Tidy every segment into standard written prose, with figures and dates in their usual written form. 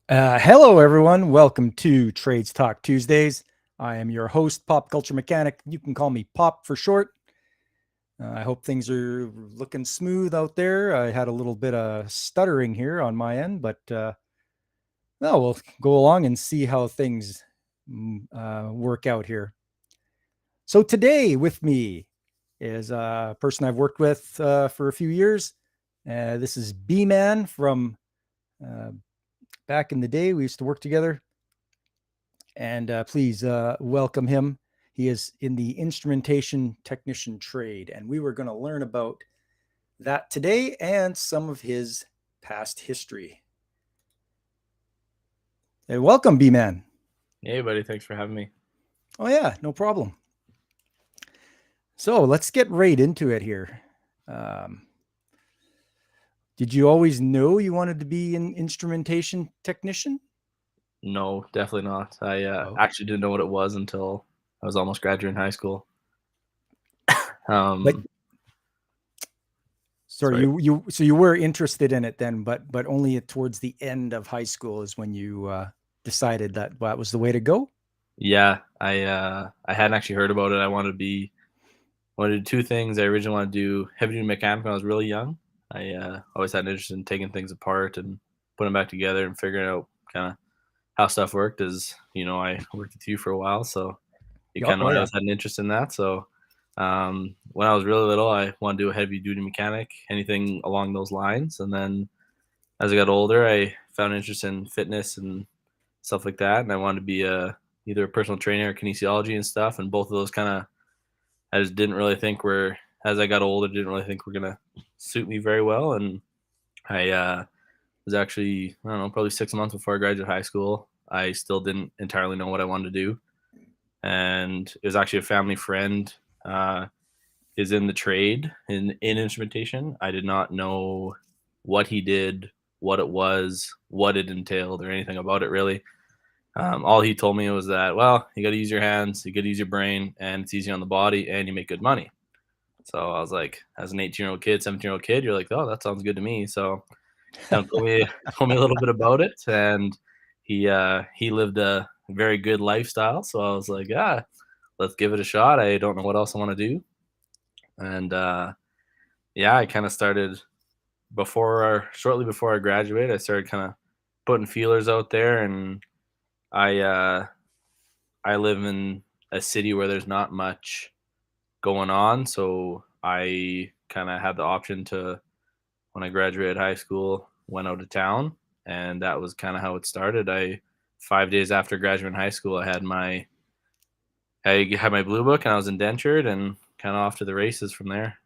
Hello, everyone. Welcome to Trades Talk Tuesdays. I am your host, Pop Culture Mechanic. You can call me Pop for short. I hope things are looking smooth out there. I had a little bit of stuttering here on my end, but no, we'll go along and see how things work out here. So today with me is a person I've worked with for a few years. This is B-Man from uh, back in the day. We used to work together. And please welcome him. He is in the instrumentation technician trade, and we were going to learn about that today and some of his past history. Hey, welcome, B-Man. Hey, buddy. Thanks for having me. Oh, yeah, no problem. So let's get right into it here. Um, did you always know you wanted to be an instrumentation technician? No, definitely not. I Oh, actually didn't know what it was until I was almost graduating high school. but Um, sorry, sorry. you were interested in it then, but only towards the end of high school is when you decided that that was the way to go. Yeah, I hadn't actually heard about it. Wanted to do two things. I originally wanted to do heavy duty mechanic when I was really young. I always had an interest in taking things apart and putting them back together and figuring out kind of how stuff worked. As you know, I worked with you for a while, so you Oh, kind of oh know I yeah. always had an interest in that. So when I was really little, I wanted to do a heavy duty mechanic, anything along those lines. And then as I got older, I found interest in fitness and stuff like that, and I wanted to be either a personal trainer or kinesiology and stuff. And both of those kind of I just didn't really think were as I got older, didn't really think were gonna suit me very well. And I was actually I don't know probably 6 months before I graduated high school. I still didn't entirely know what I wanted to do, and it was actually a family friend uh, is in the trade in instrumentation. I did not know what he did, what it was, what it entailed, or anything about it really. All he told me was that, well, you got to use your hands, you got to use your brain, and it's easy on the body, and you make good money. So I was like, as an 18-year-old kid, 17-year-old kid, you're like, oh, that sounds good to me. So kind of told me a little bit about it, and he lived a very good lifestyle. So I was like, yeah, let's give it a shot. I don't know what else I want to do, and yeah, I kind of started shortly before I graduated. I started kind of putting feelers out there, and I I live in a city where there's not much going on, so I kind of had the option to when I graduated high school, went out of town, and that was kind of how it started. I 5 days after graduating high school, I had my blue book and I was indentured and kind of off to the races from there.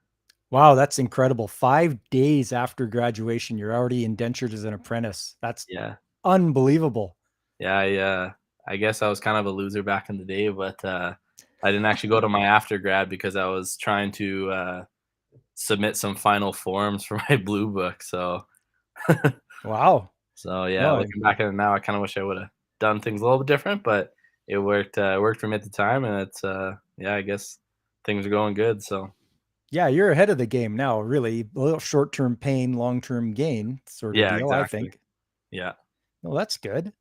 Wow, that's incredible. 5 days after graduation, you're already indentured as an apprentice. That's Yeah. unbelievable. Yeah, I guess I was kind of a loser back in the day, but I didn't actually go to my after grad because I was trying to submit some final forms for my blue book. So, Wow. so yeah, No, looking back at it now, I kind of wish I would have done things a little bit different, but it worked. Worked for me at the time, and it's yeah, I guess things are going good. So yeah, you're ahead of the game now, really. A little short-term pain, long-term gain sort of yeah, deal, I exactly. think. Yeah. Well, that's good.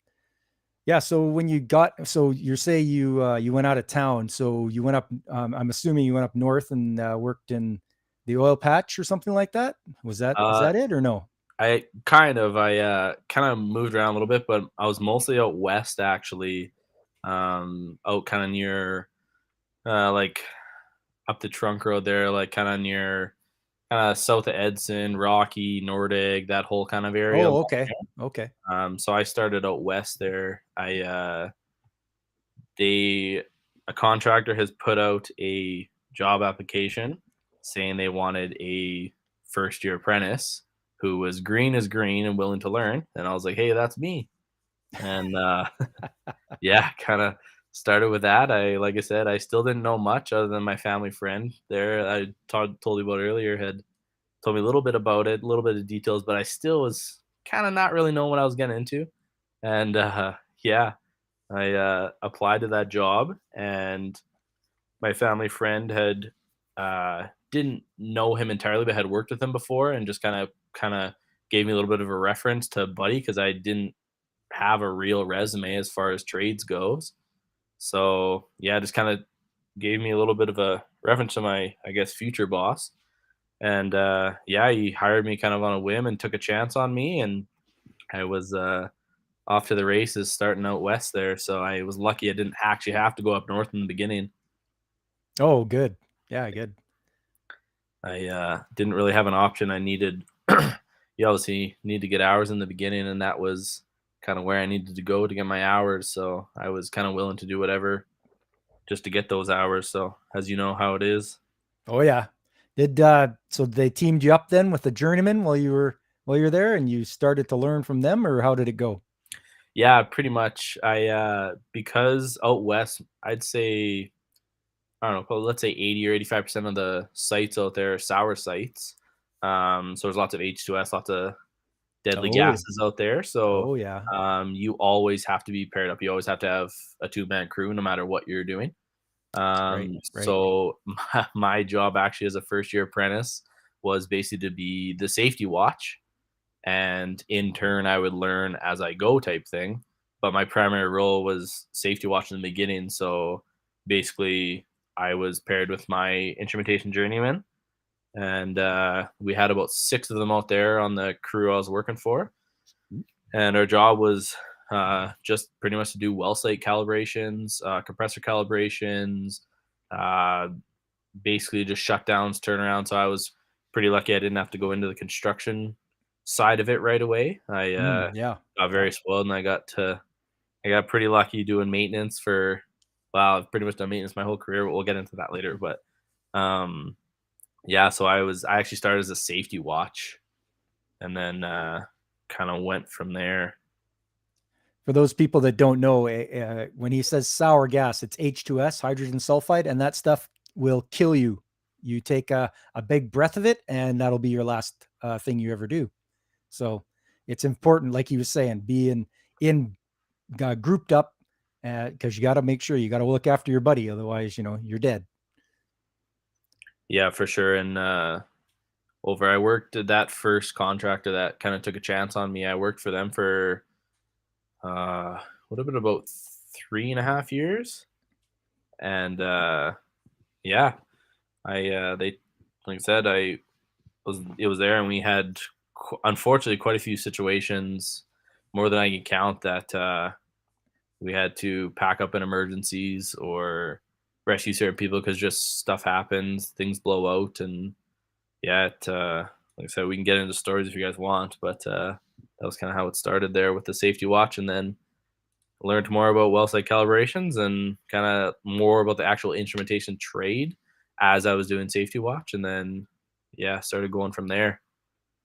Yeah, so when you got so you say you went out of town, so you went up I'm assuming you went up north and worked in the oil patch or something like that? Was that is Uh, that it or no? I kind of moved around a little bit, but I was mostly out west actually, out kind of near like up the trunk road there, like kind of near south of Edson, Rocky, Nordig, that whole kind of area Oh, along okay. there. Okay. So I started out west there. They a contractor has put out a job application saying they wanted a first year apprentice who was green as green and willing to learn. And I was like, hey, that's me. And yeah, kind of started with that. Like I said, I still didn't know much other than my family friend there. Told you about earlier had told me a little bit about it, a little bit of details, but I still was kind of not really knowing what I was getting into. And yeah, I applied to that job, and my family friend had didn't know him entirely, but had worked with him before, and just kind of gave me a little bit of a reference to Buddy because I didn't. have a real resume as far as trades goes. So yeah, just kind of gave me a little bit of a reference to my, I guess, future boss. And yeah, he hired me kind of on a whim and took a chance on me, and I was off to the races starting out west there. So I was lucky I didn't actually have to go up north in the beginning. Oh, good. Yeah, good. I didn't really have an option. I needed, you obviously need to get hours in the beginning, and that was kind of where I needed to go to get my hours. So I was kind of willing to do whatever just to get those hours. So as you know how it is. Oh yeah. Did so they teamed you up then with the journeyman while you were there, and you started to learn from them, or how did it go? Yeah, pretty much. I because out west, I'd say I don't know, probably let's say 80 or 85% of the sites out there are sour sites. So there's lots of H2S, lots of deadly Oh, gases out there. So oh yeah. you always have to be paired up. You always have to have a two-man crew no matter what you're doing. Right, right. So my job actually as a first year apprentice was basically to be the safety watch, and in turn I would learn as I go type thing. But my primary role was safety watch in the beginning. So basically I was paired with my instrumentation journeyman, and we had about six of them out there on the crew I was working for, and our job was just pretty much to do well site calibrations, compressor calibrations, uh, basically just shutdowns, turnarounds. So I was pretty lucky I didn't have to go into the construction side of it right away. I Yeah. got Yeah. very spoiled, and I got pretty lucky doing maintenance for. Well, I've pretty much done maintenance my whole career. But we'll get into that later, but um, yeah. So I actually started as a safety watch, and then kind of went from there. For those people that don't know, when he says sour gas, it's H2S, hydrogen sulfide, and that stuff will kill you. You take a big breath of it, and that'll be your last thing you ever do. So it's important, like he was saying, being in grouped up, because you got to make sure you got to look after your buddy. Otherwise, you're dead. Yeah, for sure. And over, I worked at that first contractor that kind of took a chance on me. I worked for them for would have been about 3.5 years, and yeah, I they like I said, I was it was there, and we had unfortunately quite a few situations, more than I can count, that we had to pack up in emergencies or rescue certain people because just stuff happens, things blow out, and yeah, like I said, we can get into stories if you guys want, but that was kind of how it started there with the safety watch, and then learned more about well site calibrations and kind of more about the actual instrumentation trade as I was doing safety watch, and then yeah, started going from there,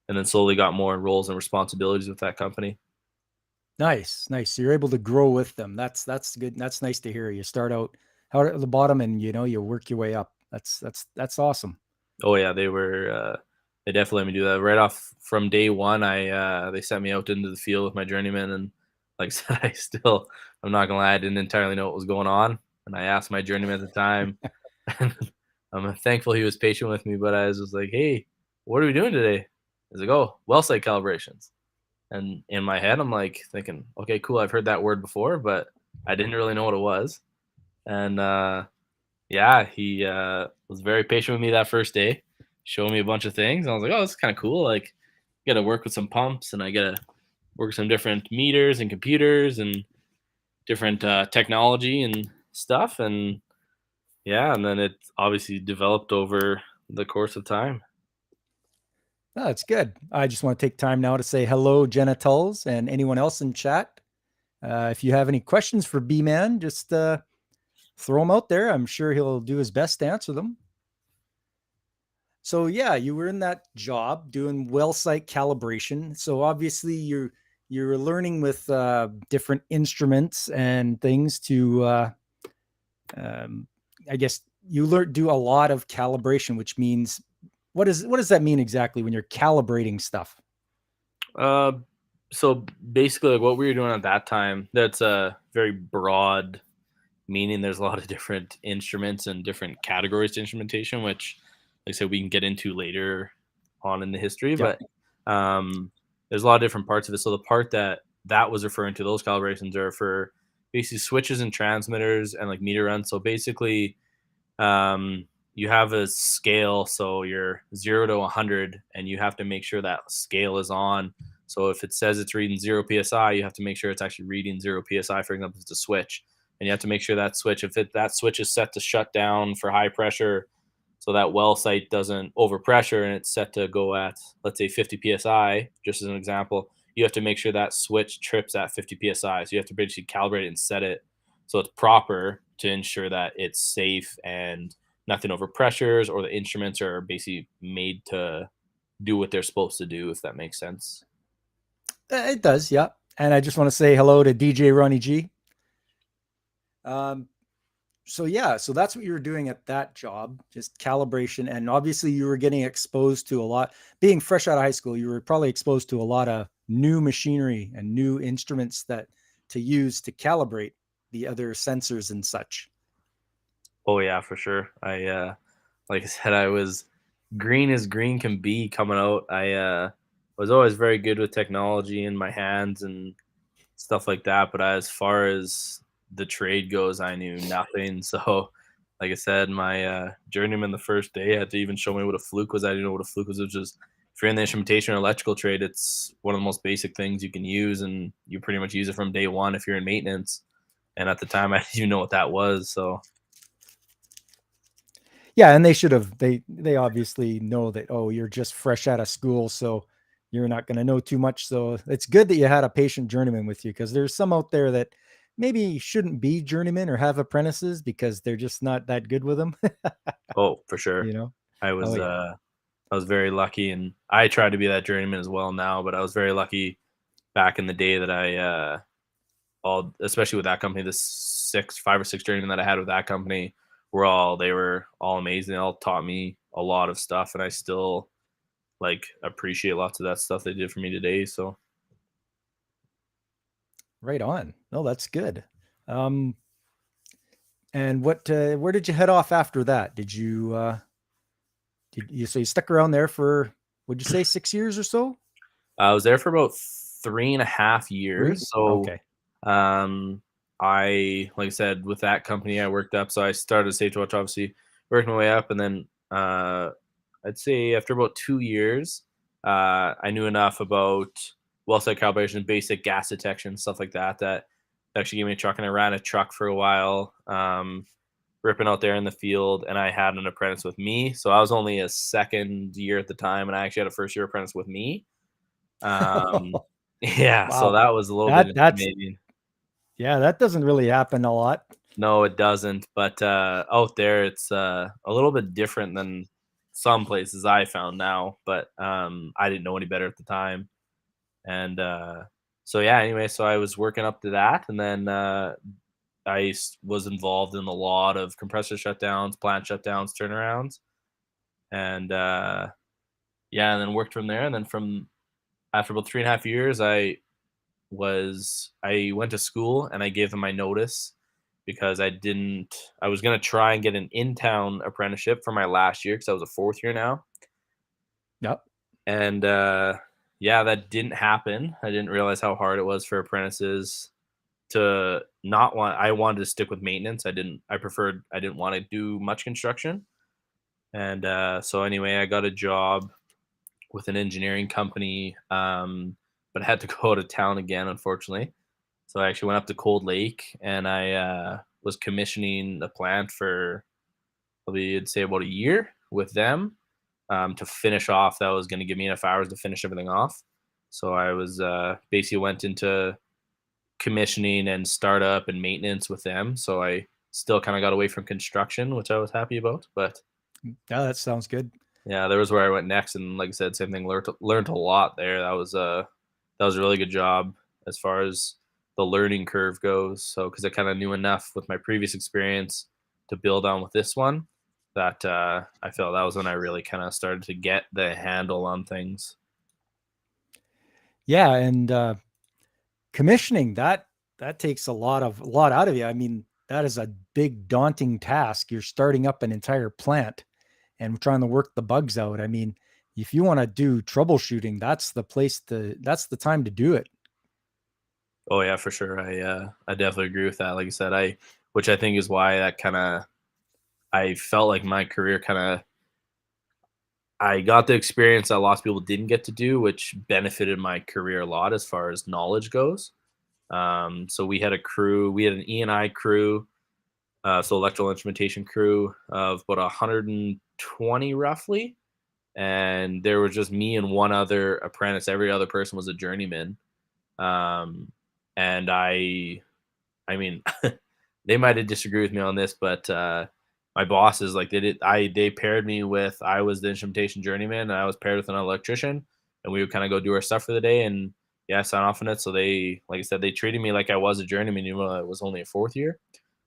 and then slowly got more roles and responsibilities with that company. Nice, nice. So you're able to grow with them. That's good. That's nice to hear. You start out at the bottom, and you work your way up. That's awesome. Oh yeah, they definitely let me do that right off from day one. I they sent me out into the field with my journeyman, and like I said, I'm not gonna lie, I didn't entirely know what was going on, and I asked my journeyman at the time, and I'm thankful he was patient with me. But I was just like, "Hey, what are we doing today?" He's like, "Oh, well site calibrations." And in my head, I'm like thinking, "Okay, cool. I've heard that word before, but I didn't really know what it was." And yeah, he was very patient with me that first day, showing me a bunch of things. And I was like, "Oh, this is kind of cool. Like, I got to work with some pumps, and I got to work with some different meters and computers and different technology and stuff." And yeah, and then it obviously developed over the course of time. No, that's good. I just want to take time now to say hello, Jenna Tulls, and anyone else in chat. If you have any questions for B Man, just throw them out there. I'm sure he'll do his best to answer them. So yeah, you were in that job doing well site calibration. So obviously you're learning with different instruments and things to um, I guess you do a lot of calibration, which means what does that mean exactly when you're calibrating stuff? Uh, so basically, like what we were doing at that time, that's a very broad meaning. There's a lot of different instruments and different categories to instrumentation, which, like I said, we can get into later on in the history. Yep. But there's a lot of different parts of it. So the part that that was referring to, those calibrations are for basically switches and transmitters and like meter runs. So basically, um, you have a scale, so you're 0 to 100, and you have to make sure that scale is on. So if it says it's reading 0 psi, you have to make sure it's actually reading 0 psi. For example, it's a switch, and you have to make sure that switch, if that switch is set to shut down for high pressure, so that well site doesn't overpressure, and it's set to go at, let's say, 50 psi, just as an example, you have to make sure that switch trips at 50 psi. So you have to basically calibrate it and set it so it's proper to ensure that it's safe and nothing overpressures, or the instruments are basically made to do what they're supposed to do, if that makes sense. It does, yeah. And I just want to say hello to DJ Ronnie G. Um, so yeah, so that's what you were doing at that job, just calibration. And obviously you were getting exposed to a lot. Being fresh out of high school, you were probably exposed to a lot of new machinery and new instruments that to use to calibrate the other sensors and such. Oh yeah, for sure. Like I said, I was green as green can be coming out. I was always very good with technology in my hands and stuff like that. But as far as the trade goes, I knew nothing. So, like I said, my journeyman the first day had to even show me what a fluke was. I didn't know what a fluke was. It was just, if you're in the instrumentation or electrical trade, it's one of the most basic things you can use, and you pretty much use it from day one if you're in maintenance. And at the time, I didn't even know what that was. So, Yeah, and they should have they obviously know that, oh, you're just fresh out of school, so you're not going to know too much. So it's good that you had a patient journeyman with you, because there's some out there that maybe shouldn't be journeymen or have apprentices because they're just not that good with them. oh, for sure, you know? I Oh was yeah. uh, I was very lucky, and I try to be that journeyman as well now. But I was very lucky back in the day that all, especially with that company, the 5 or 6 journeymen that I had with that company they were all amazing. They all taught me a lot of stuff, and I still like appreciate lots of that stuff they did for me today. So Right on. No, that's good. Um, and where did you head off after that? So you stuck around there for, would you say 6 years or so? I was there for about 3.5 years. Three? So Okay. um, like I said, with that company, I worked up. So I started as safety watch, obviously, worked my way up, and then I'd say after about 2 years, I knew enough about well site calibration, basic gas detection, stuff like that. That actually gave me a truck, and I ran a truck for a while, ripping out there in the field. And I had an apprentice with me, so I was only a second year at the time, and I actually had a first year apprentice with me. Um, yeah, so Wow. that was a little bit That's intimidating. yeah, that doesn't really happen a lot. No, it doesn't. But out there, it's a little bit different than some places I found now. But I didn't know any better at the time, and so yeah. Anyway, so I was working up to that, and then was involved in a lot of compressor shutdowns, plant shutdowns, turnarounds, and yeah, and then worked from there. And then from after about 3.5 years, I went to school, and I gave them my notice because I was going to try and get an in-town apprenticeship for my last year, because I was a fourth year now. Yep. And yeah, that didn't happen. I didn't realize how hard it was for apprentices to not want I wanted to stick with maintenance. I didn't want to do much construction. And so anyway, I got a job with an engineering company, but I had to go out of town again, unfortunately. So I actually went up to Cold Lake, and I was commissioning the plant for probably, I'd say, about a year with them, to finish off. That was going to give me enough hours to finish everything off. So I was basically went into commissioning and startup and maintenance with them. So I still kind of got away from construction, which I was happy about. But Yeah, that sounds good. yeah, there was where I went next, and like I said, same thing. Learned a lot there. That was a really good job as far as the learning curve goes. So because I kind of knew enough with my previous experience to build on with this one, that I felt that was when I really kind of started to get the handle on things. Yeah, and commissioning that takes a lot out of you. I mean, that is a big daunting task. You're starting up an entire plant and trying to work the bugs out. I mean, if you want to do troubleshooting, that's the time to do it. Oh yeah, for sure. I definitely agree with that. Like I said, which I think is why that kind of I felt like my career kind of I got the experience that lots of people didn't get to do, which benefited my career a lot as far as knowledge goes. So we had a crew, we had an E&I crew, so electrical instrumentation crew of about 120 roughly, and there was just me and one other apprentice. Every other person was a journeyman. Um, and I mean, they might have disagreed with me on this, but my bosses like they paired me with I was the instrumentation journeyman and I was paired with an electrician, and we would kind of go do our stuff for the day and yeah, sign off on it. So they, like I said, they treated me like I was a journeyman, even though I was only a fourth year.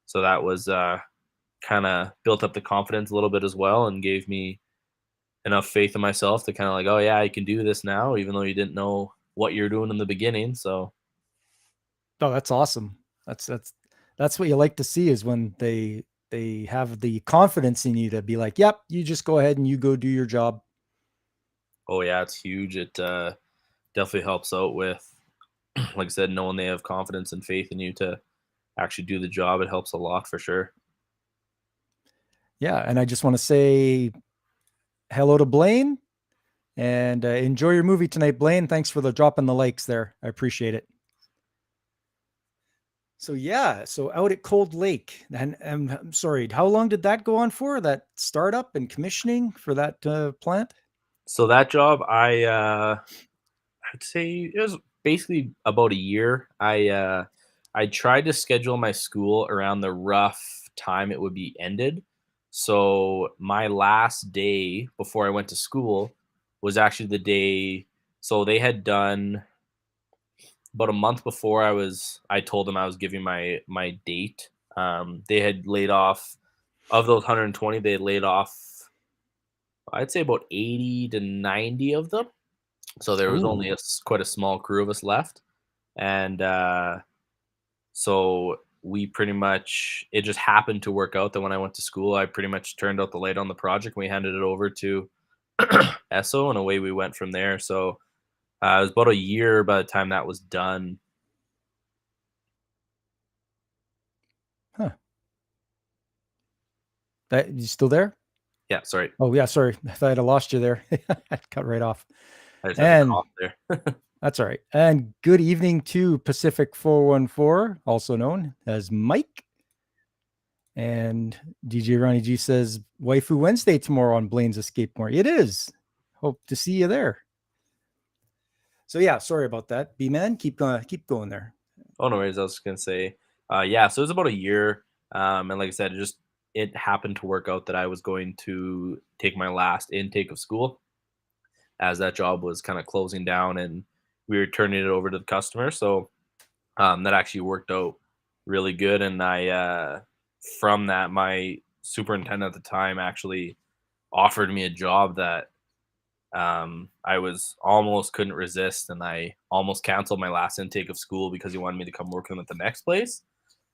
So that was kind of built up the confidence a little bit as well and gave me enough faith in myself to kind of like, oh yeah, I can do this now, even though you didn't know what you're doing in the beginning. So Oh, that's awesome. That's what you like to see is when they have the confidence in you to be like, "Yep, you just go ahead and you go do your job." oh yeah, it's huge. It definitely helps out with, like I said, knowing they have confidence and faith in you to actually do the job. It helps a lot for sure. Yeah, and I just want to say hello to Blaine and enjoy your movie tonight, Blaine. Thanks for the dropping the likes there. I appreciate it. So yeah, so out at Cold Lake, and I'm sorry, how long did that go on for? That startup and commissioning for that plant? So that job, I'd say it was basically about a year. I tried to schedule my school around the rough time it would be ended. So my last day before I went to school was actually the day. So they had done about a month before I told them I was giving my date. They had laid off of those 120. They had laid off, I'd say about 80 to 90 of them. So there was only Oh, quite a small crew of us left, and so we pretty much it just happened to work out that when I went to school, I pretty much turned out the light on the project. We handed it over to Esso, and away we went from there. So it was about a year by the time that was done. huh. That you still there? Yeah, sorry, Oh yeah, sorry. I thought I lost you there. I cut right off. I just had to And cough there. that's all right. And good evening to Pacific 414, also known as Mike. And DJ Ronnie G says, Waifu Wednesday tomorrow on Blaine's Escape More. It is. Hope to see you there. So yeah, sorry about that. B man, keep going there. Oh no worries. I was just gonna say, yeah. So it was about a year, and like I said, it happened to work out that I was going to take my last intake of school as that job was kind of closing down and we were turning it over to the customer. So that actually worked out really good. And from that, my superintendent at the time actually offered me a job that I was almost couldn't resist. And I almost canceled my last intake of school because he wanted me to come work with him at the next place.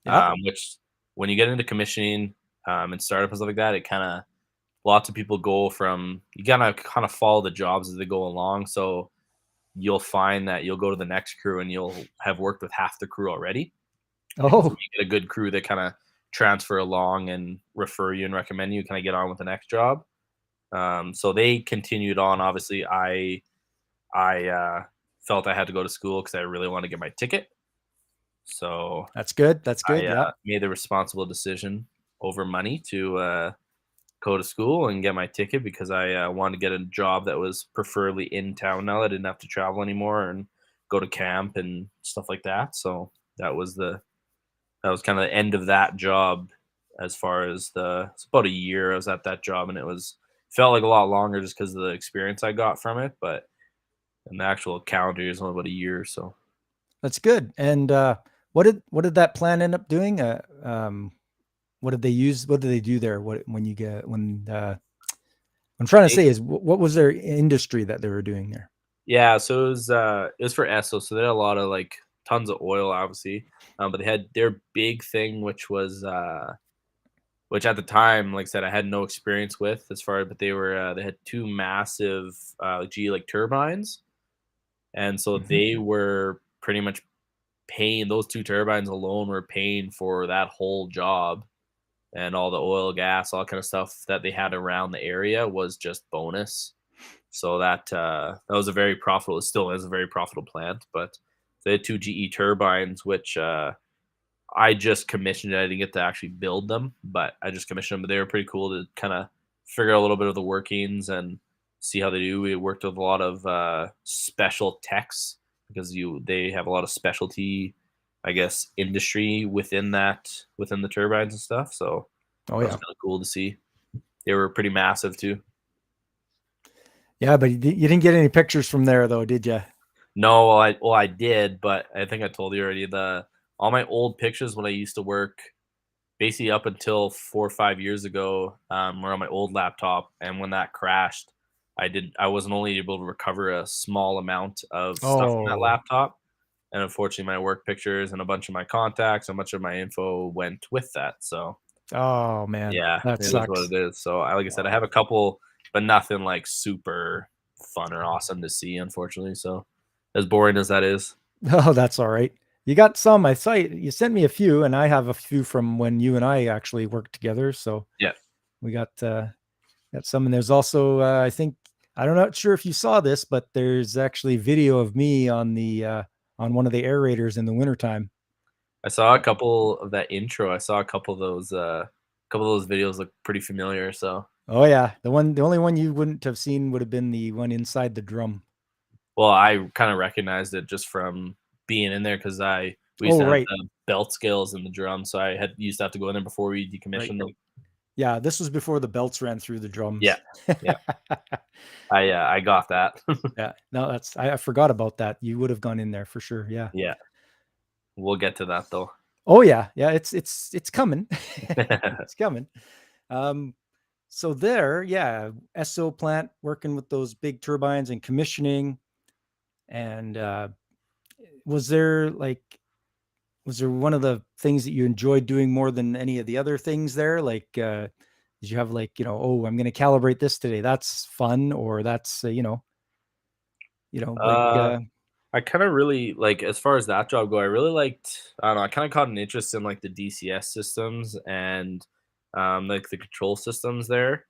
Yeah. Which, when you get into commissioning and startup and stuff like that, it kind of lots of people go from you gotta kind of follow the jobs as they go along. So you'll find that you'll go to the next crew and you'll have worked with half the crew already. And so Oh, you get a good crew that kind of transfer along and refer you and recommend you, kind of get on with the next job. So they continued on. Obviously, I felt I had to go to school because I really wanted to get my ticket. So that's good. That's I good. Yeah. made the responsible decision over money to go to school and get my ticket because I wanted to get a job that was preferably in town now that I didn't have to travel anymore and go to camp and stuff like that. So that was the that was kind of the end of that job. As far as it's about a year I was at that job, and it was felt like a lot longer just because of the experience I got from it. But in the actual calendar year is only about a year. So That's good. And what did that plan end up doing? What did they use? What did they do there? What when you get when I'm trying to say is what was their industry that they were doing there? yeah, so it was for Esso, so they had a lot of like tons of oil, obviously, but they had their big thing, which at the time, like I said, I had no experience with as far, but they had two massive G like turbines, and so Mhm. they were pretty much. paying those 2 turbines alone were paying for that whole job, and all the oil, gas, all kind of stuff that they had around the area was just bonus. So that was a very profitable. It still is a very profitable plant, but they had 2 GE turbines, which I just commissioned it. I didn't get to actually build them, but I just commissioned them. But they were pretty cool to kind of figure out a little bit of the workings and see how they do. We worked with a lot of special techs because they have a lot of specialty, I guess, industry within the turbines and stuff. So Oh that was yeah. kind of cool to see. They were pretty massive too. Yeah, but you didn't get any pictures from there though, did you? No, I did, but I think I told you already. The All my old pictures when I used to work, basically up until 4 or 5 years ago, were on my old laptop, and when that crashed, I wasn't only able to recover a small amount of stuff from that Oh, laptop, and unfortunately, my work pictures and a bunch of my contacts, and much of my info went with that. So oh man, yeah, that it is what sucks. it is. So like I said, I Wow. have a couple, but nothing like super fun or awesome to see, unfortunately. So as boring as that is. Oh, that's all right. You got some. I saw you sent me a few, and I have a few from when you and I actually worked together. So Yeah. we got some, and there's also I think I'm not sure if you saw this, but there's actually video of me on one of the aerators in the wintertime. I saw a couple of that intro. I saw a couple of those videos look pretty familiar. So, Oh yeah, the only one you wouldn't have seen would have been the one inside the drum. well, I kind of recognized it just from being in there because we used Oh to have right, the belt scales in the drum, so I had used to have to go in there before we right. decommissioned them. Yeah, this was before the belts ran through the Yeah, drums. yeah, I got that. Yeah, no, I forgot about that. You would have gone in there for sure. Yeah. Yeah, we'll get to that though. Oh yeah, yeah. It's coming. It's coming. Um, so there, yeah, SO plant working with those big turbines and commissioning. And was there like was there one of the things that you enjoyed doing more than any of the other things there? Like, did you have like, oh, I'm going to calibrate this today. That's fun, or that's like, uh, I kind of really like as far as that job go. I really liked. I don't know. I kind of caught an interest in like the DCS systems and like the control systems there.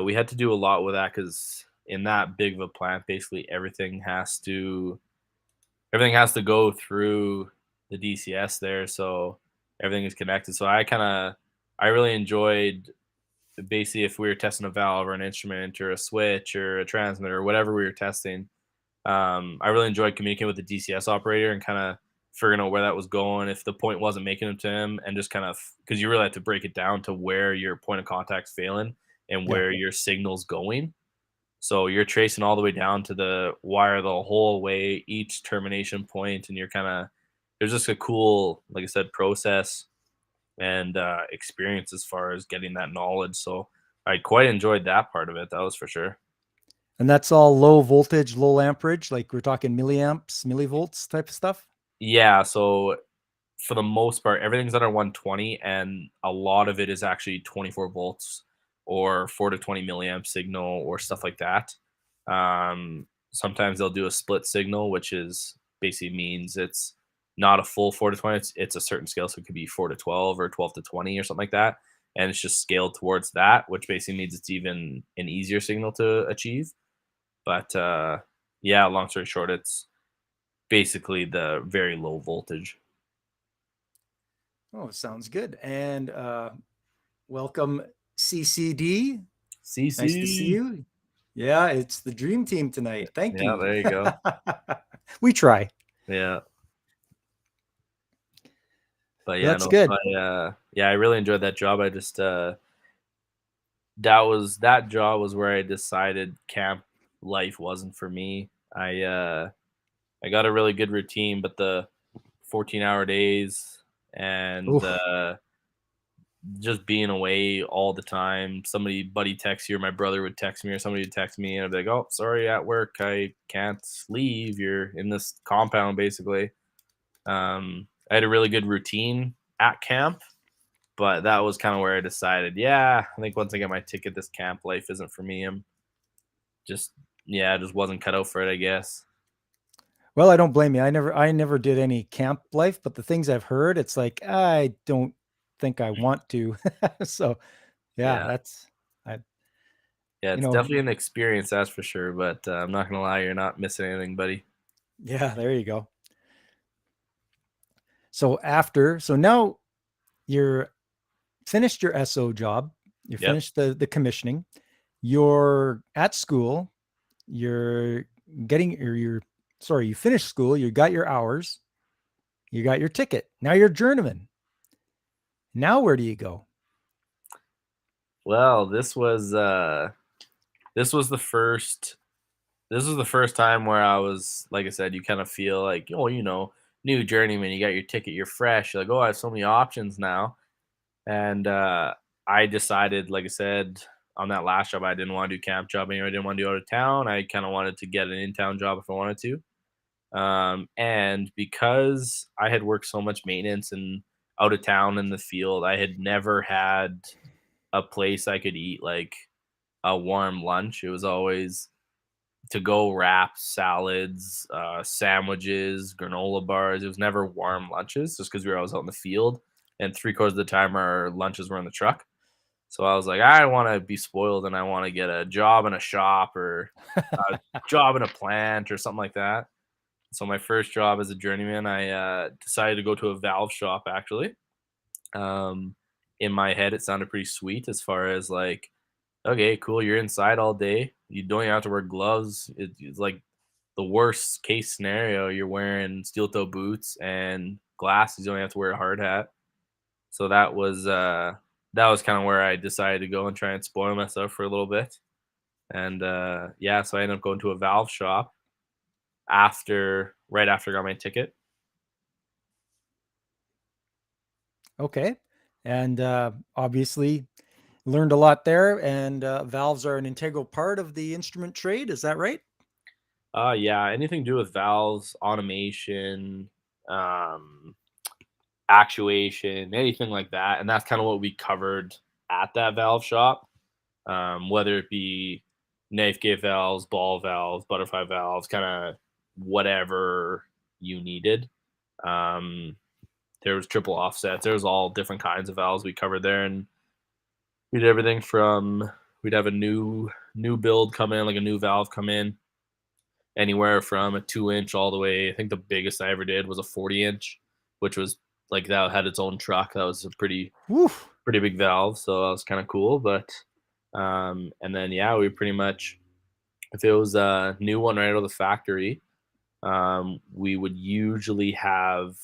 We had to do a lot with that because in that big of a plant, basically everything has to go through the DCS there, so everything is connected. So I really enjoyed basically if we were testing a valve or an instrument or a switch or a transmitter or whatever we were testing. I really enjoyed communicating with the DCS operator and kind of figuring out where that was going. If the point wasn't making it to him, and just kind of because you really have to break it down to where your point of contact's failing and yeah. where your signal's going. So you're tracing all the way down to the wire the whole way, each termination point, and you're kind of there's just a cool, like I said, process and experience as far as getting that knowledge. So I quite enjoyed that part of it. That was for sure. And that's all low voltage, low amperage, like we're talking milliamps, millivolts type of stuff. Yeah. So for the most part, everything's under 120, and a lot of it is actually 24 volts or 4 to 20 milliamp signal or stuff like that. Sometimes they'll do a split signal, which is basically means it's not a full 4 to 20. It's a certain scale, so it could be 4 to 12 or 12 to 20 or something like that, and it's just scaled towards that, which basically means it's even an easier signal to achieve. But yeah, long story short, it's basically the very low voltage. Oh, sounds good. And welcome, CCD. Nice to see CC. you. Yeah, it's the dream team tonight. Thank Yeah, you. there you go. We try. Yeah, but Well, yeah, that's no, good. yeah, I really enjoyed that job. I just that job was where I decided camp life wasn't for me. I got a really good routine, but the 14-hour days and Oof. just being away all the time. Somebody buddy texts you, or my brother would text me, or somebody would text me, and I'd be like, "Oh, sorry, at work, I can't leave. You're in this compound, basically." I had a really good routine at camp, but that was kind of where I decided, yeah, I think once I get my ticket, this camp life isn't for me. I'm just, yeah, I just wasn't cut out for it, I guess. Well, I don't blame you. I never did any camp life, but the things I've heard, it's like I don't think I want to. So yeah, Yeah. that's I Yeah, you it's know, definitely an experience, that's for sure. But I'm not gonna lie, you're not missing anything, buddy. yeah, there you go. So now you're finished your SO job, you Yep. finished the commissioning, you're at school, you're getting or you're sorry, you finished school, you got your hours, you got your ticket. Now you're journeyman. Now where do you go? Well, this was the first this was the first time where I was, like I said, you kind of feel like, oh, new journeyman, you got your ticket, you're fresh. You're like, oh, I have so many options now. And I decided, like I said, on that last job, I didn't want to do camp job anymore. I didn't want to do out of town. I kind of wanted to get an in town job if I wanted to. And because I had worked so much maintenance and out of town in the field, I had never had a place I could eat like a warm lunch. It was always to go wraps, salads, sandwiches, granola bars. It was never warm lunches just because we were always out in the field. And 3/4 of the time, our lunches were in the truck. So I was like, I want to be spoiled and I want to get a job in a shop or a job in a plant or something like that. So my first job as a journeyman, I decided to go to a valve shop actually. Um, in my head, it sounded pretty sweet as far as like, okay, cool, you're inside all day. You don't even have to wear gloves. It's like the worst case scenario. You're wearing steel toe boots and glasses. You don't have to wear a hard hat. So that was kind of where I decided to go and try and spoil myself for a little bit. And yeah, so I ended up going to a valve shop right after I got my ticket. Okay. And obviously learned a lot there. And valves are an integral part of the instrument trade. Is that right? Yeah, anything to do with valves, automation, um, actuation, anything like that. And that's kind of what we covered at that valve shop. Whether it be knife gate valves, ball valves, butterfly valves, kind of whatever you needed. Um, there was triple offsets. There was all different kinds of valves we covered there, and we did everything from we'd have a new build come in, like a new valve come in, anywhere from a 2 inch all the way. I think the biggest I ever did was a 40 inch, which was like that had its own truck. That was a Woo. pretty big valve, so that was kind of cool. But and then yeah, we pretty much if it was a new one right out of the factory, we would usually have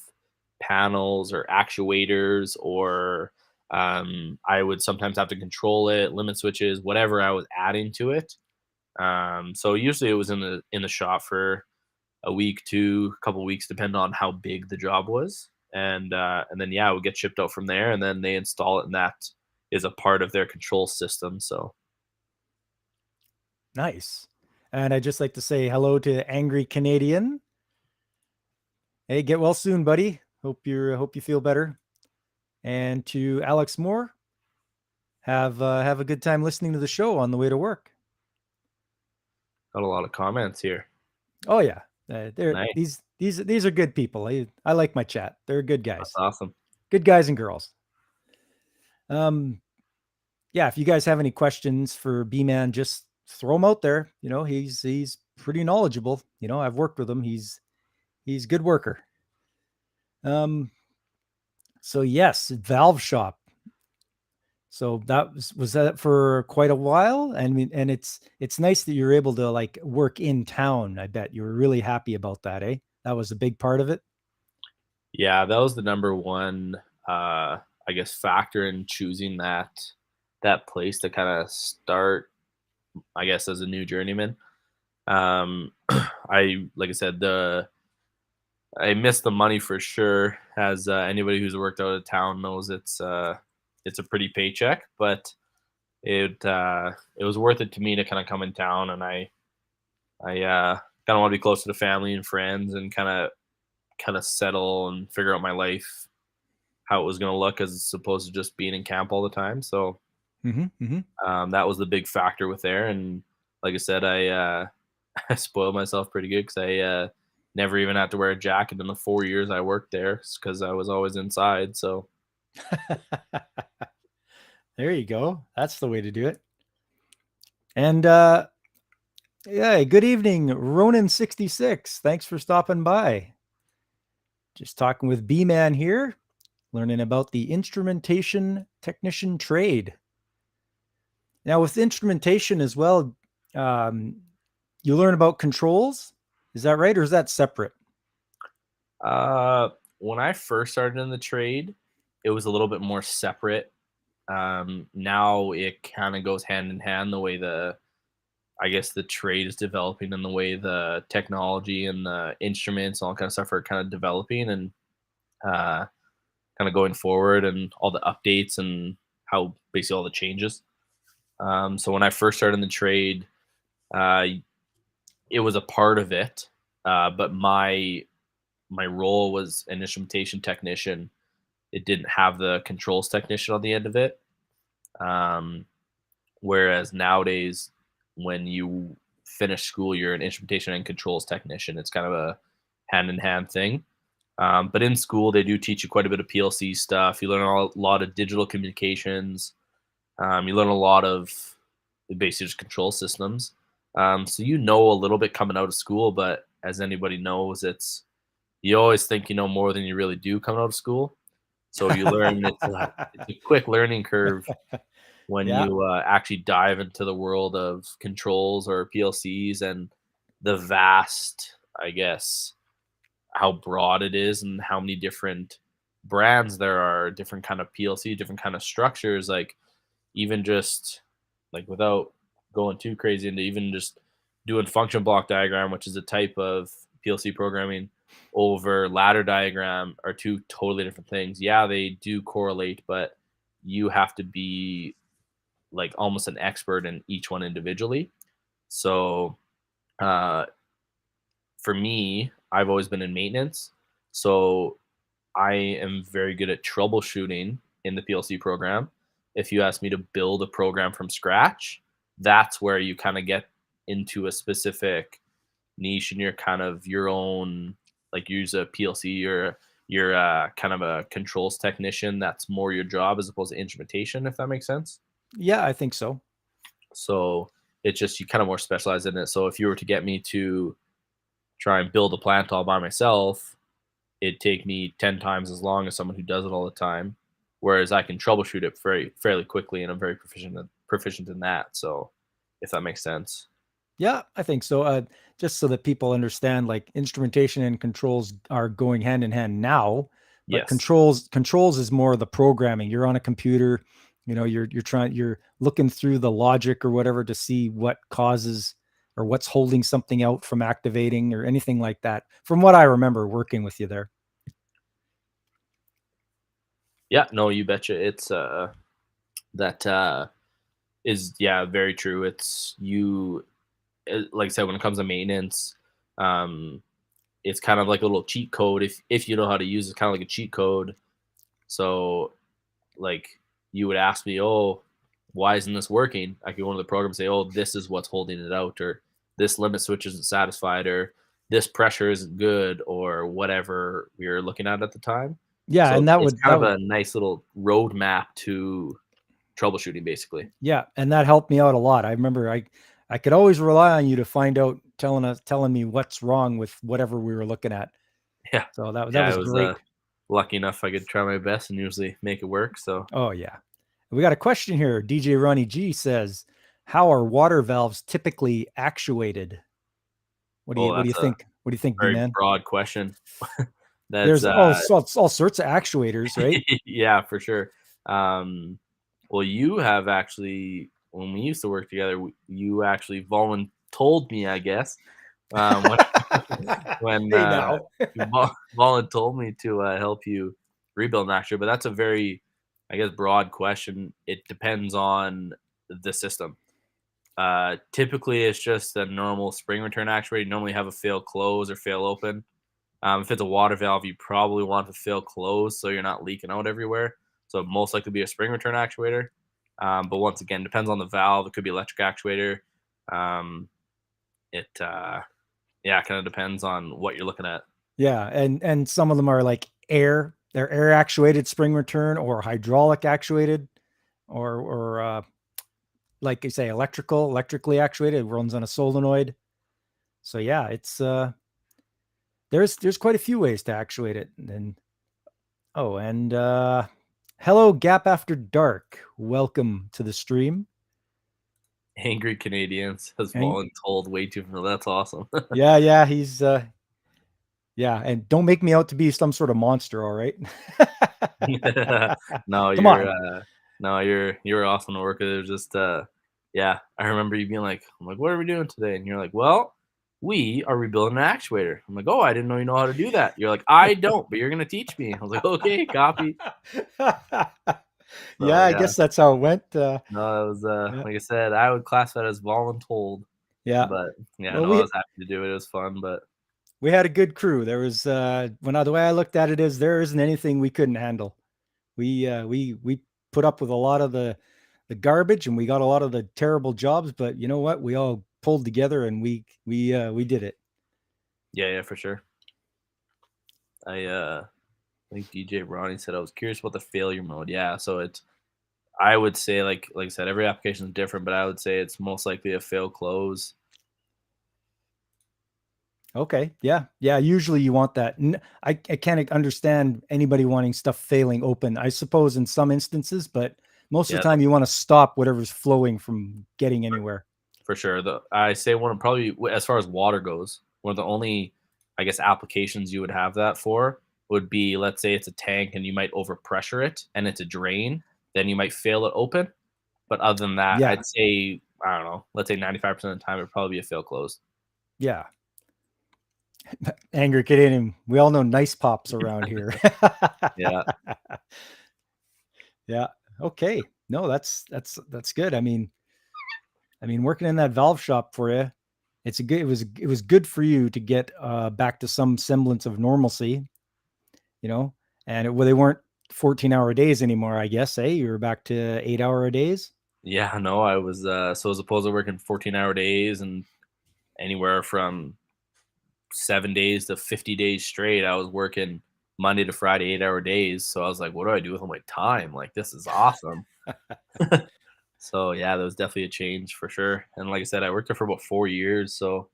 panels or actuators or I would sometimes have to control it, limit switches, whatever I was adding to it. So usually it was in the shop for a week, two, couple weeks, depending on how big the job was, and then yeah, it would get shipped out from there, and then they install it, and that is a part of their control system. So Nice. And I'd just like to say hello to Angry Canadian. Hey, get well soon, buddy. Hope you feel better. And to Alex Moore, have a good time listening to the show on the way to work. got a lot of comments here. Oh yeah, they're Nice, these are good people. I like my chat. They're good that's guys, awesome. good guys and girls. Um, yeah, if you guys have any questions for B Man, just throw them out there. You know, he's pretty knowledgeable. You know, I've worked with him. He's a good worker. Um, so yes, Valve Shop. So that was that for quite a while. I mean, and it's nice that you're able to like work in town. I bet you were really happy about that, eh? That was a big part of it. Yeah, that was the number one, I guess, factor in choosing that place to kind of start, I guess, as a new journeyman. I like I said, the I miss the money for sure. As anybody who's worked out of town knows, it's a pretty paycheck, but it was worth it to me to kind of come in town, and I kind of want to be close to the family and friends, and kind of settle and figure out my life how it was going to look as opposed to just being in camp all the time. So Mm-hmm, mm-hmm. that was the big factor with there. And like I said, I I spoiled myself pretty good because never even had to wear a jacket in the 4 years I worked there because I was always inside. So There you go. That's the way to do it. And yeah, good evening, Ronan66. Thanks for stopping by. Just talking with B Man here, learning about the instrumentation technician trade. Now, with instrumentation as well, um, you learn about controls. Is that right, or is that separate? when I first started in the trade, it was a little bit more separate. Now it kind of goes hand in hand the way I guess the trade is developing and the way the technology and the instruments, all kind of stuff are kind of developing and uh, kind of going forward and all the updates and how basically all the changes. So when I first started in the trade, uh, it was a part of it, but my role was an instrumentation technician. It didn't have the controls technician on the end of it. Um, Whereas nowadays, when you finish school, you're an instrumentation and controls technician. It's kind of a hand in hand thing. But in school, they do teach you quite a bit of PLC stuff. You learn a lot of digital communications. You learn a lot of basically just control systems. So you know a little bit coming out of school, but as anybody knows, you always think you know more than you really do coming out of school. So you learn it's a quick learning curve when Yeah. you actually dive into the world of controls or PLCs and the vast, I guess, how broad it is and how many different brands there are, different kind of PLC, different kind of structures. Like even just like without going too crazy into even just doing function block diagram, which is a type of PLC programming, over ladder diagram are two totally different things. Yeah, they do correlate, but you have to be like almost an expert in each one individually. So uh, for me, I've always been in maintenance. So I am very good at troubleshooting in the PLC program. If you ask me to build a program from scratch, that's where you kind of get into a specific niche and you're kind of your own, like use a PLC or you're kind of a controls technician. That's more your job as opposed to instrumentation, if that makes sense. Yeah, I think so. So it's just you kind of more specialize in it. So if you were to get me to try and build a plant all by myself, it'd take me 10 times as long as someone who does it all the time. Whereas I can troubleshoot it fairly quickly and I'm very proficient in that. So if that makes sense. Yeah, I think so. Just so that people understand, like instrumentation and controls are going hand in hand now, but Yes. controls is more the programming. You're on a computer, you're looking through the logic or whatever to see what causes or what's holding something out from activating or anything like that. From what I remember working with you there. Yeah, no, you betcha. It's that is yeah, very true. It's you like I said, when it comes to maintenance, um it's kind of like a little cheat code if you know how to use it. It's kind of like a cheat code. So like you would ask me, oh, why isn't this working? I could go into the program and say, oh, this is what's holding it out, or this limit switch isn't satisfied, or this pressure isn't good, or whatever we were looking at the time. Yeah, So and it's kind of a nice little roadmap to troubleshooting, basically. yeah, and that helped me out a lot. I remember I could always rely on you to find out telling me what's wrong with whatever we were looking at. Yeah, So that yeah. I was was great. lucky enough I could try my best and usually make it work. So, Oh yeah. We got a question here. DJ Ronnie G says, "How are water valves typically actuated?" oh, What do you that's a think? What do you think, B very man? broad question. That's There's all sorts of actuators, right? yeah, for sure. Um, well, you have actually, when we used to work together, you actually told me, I guess, when when Hey now. you told me to help you rebuild an actuator. But that's a very, I guess, broad question. It depends on the system. Typically, it's just a normal spring return actuator. You normally have a fail close or fail open. If it's a water valve, you probably want to fail closed so you're not leaking out everywhere. So most likely be a spring return actuator. But once again, depends on the valve. It could be electric actuator. Um, it Yeah, it kind of depends on what you're looking at. Yeah, and some of them are like air. They're air actuated spring return or hydraulic actuated, or like you say, electrically actuated. It runs on a solenoid. So yeah, it's there's quite a few ways to actuate it. And oh, and hello, Gap After Dark. Welcome to the stream. Angry Canadians has And voluntold way too familiar. That's awesome. yeah, he's yeah, and don't make me out to be some sort of monster, all right? no, Come on. you're awesome to work with. It was just yeah, I remember you being like, I'm like, what are we doing today? And you're like, well, we are rebuilding an actuator. I'm like, oh, I didn't know you know how to do that. You're like, I don't, but you're gonna teach me. I was like, okay, copy. Yeah, So I yeah, guess that's how it went. no, it was Yeah, like I said, I would classify that as voluntold. yeah. But yeah, Well, no, I was happy to do it. It was fun, but we had a good crew. There was the way I looked at it is there isn't anything we couldn't handle. We put up with a lot of the garbage and we got a lot of the terrible jobs, but you know what? We all pulled together and we did it. yeah, for sure. I think DJ Ronnie said I was curious about the failure mode. Yeah, so it's I would say like I said, every application is different, but I would say it's most likely a fail close. Okay. Yeah. Yeah. Usually you want that. I can't understand anybody wanting stuff failing open. I suppose in some instances, but most of Yeah, the time you want to stop whatever's flowing from getting anywhere. for sure. I say one of probably as far as water goes, one of the only I guess applications you would have that for would be, let's say it's a tank and you might overpressure it and it's a drain, then you might fail it open. But other than that, Yeah. I'd say I don't know, let's say 95% of the time it'd probably be a fail close. Yeah. Angry Canadian. We all know nice pops around here. Yeah. Yeah. Okay. No, that's good. I mean, working in that valve shop for you, it was good for you to get back to some semblance of normalcy, you know, and well, they weren't 14-hour days anymore, I guess. You were back to 8-hour days. Yeah, no, I was so as opposed to working 14-hour days and anywhere from 7 days to 50 days straight, I was working Monday to Friday 8-hour days. So I was like, what do I do with all my time? Like this is awesome. So yeah, there was definitely a change for sure. And like I said, I worked there for about 4 years. So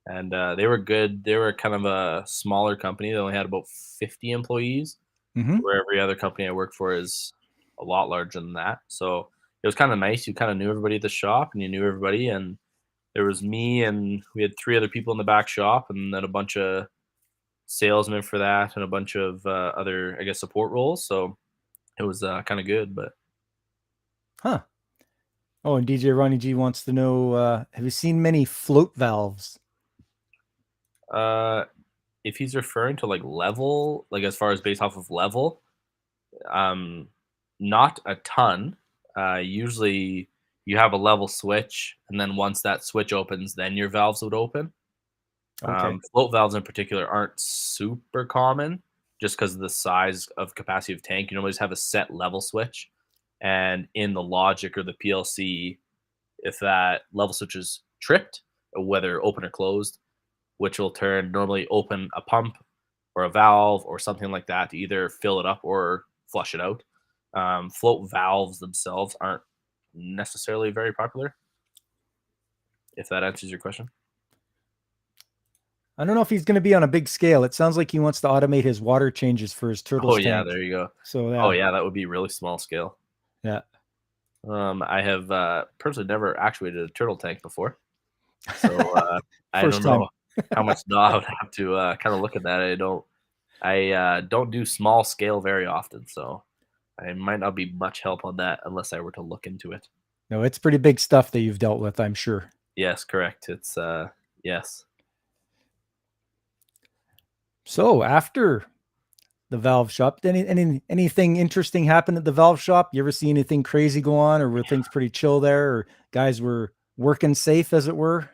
and they were good. They were kind of a smaller company. They only had about 50 employees, Hmm. where every other company I worked for is a lot larger than that. So it was kind of nice. You kind of knew everybody at the shop, and you knew everybody. And there was me, and we had three other people in the back shop, and then a bunch of salesmen for that, and a bunch of other, I guess, support roles. So it was kind of good. But Huh. Oh, and DJ Ronnie G wants to know, have you seen many float valves? uh, if he's referring to like level, like as far as based off of level, um, not a ton. Usually you have a level switch, and then once that switch opens, then your valves would open. Okay. Float valves in particular aren't super common just because of the size of capacity of tank. You normally just have a set level switch. And in the logic or the PLC, if that level switch is tripped, whether open or closed, which will turn normally open a pump or a valve or something like that to either fill it up or flush it out. Float valves themselves aren't necessarily very popular, if that answers your question. I don't know if he's going to be on a big scale. It sounds like he wants to automate his water changes for his Oh turtles yeah, tank. there you go. So Oh yeah, yeah, that would be really small scale. yeah. I have personally never actuated a turtle tank before, so I First don't know time. how much I would have to kind of look at that. I don't do small scale very often, so I might not be much help on that unless I were to look into it. No, it's pretty big stuff that you've dealt with, I'm sure. Yes, correct. It's yes. So after the valve shop, anything interesting happened at the valve shop? You ever see anything crazy go on, or were things pretty chill there, or guys were working safe, as it were?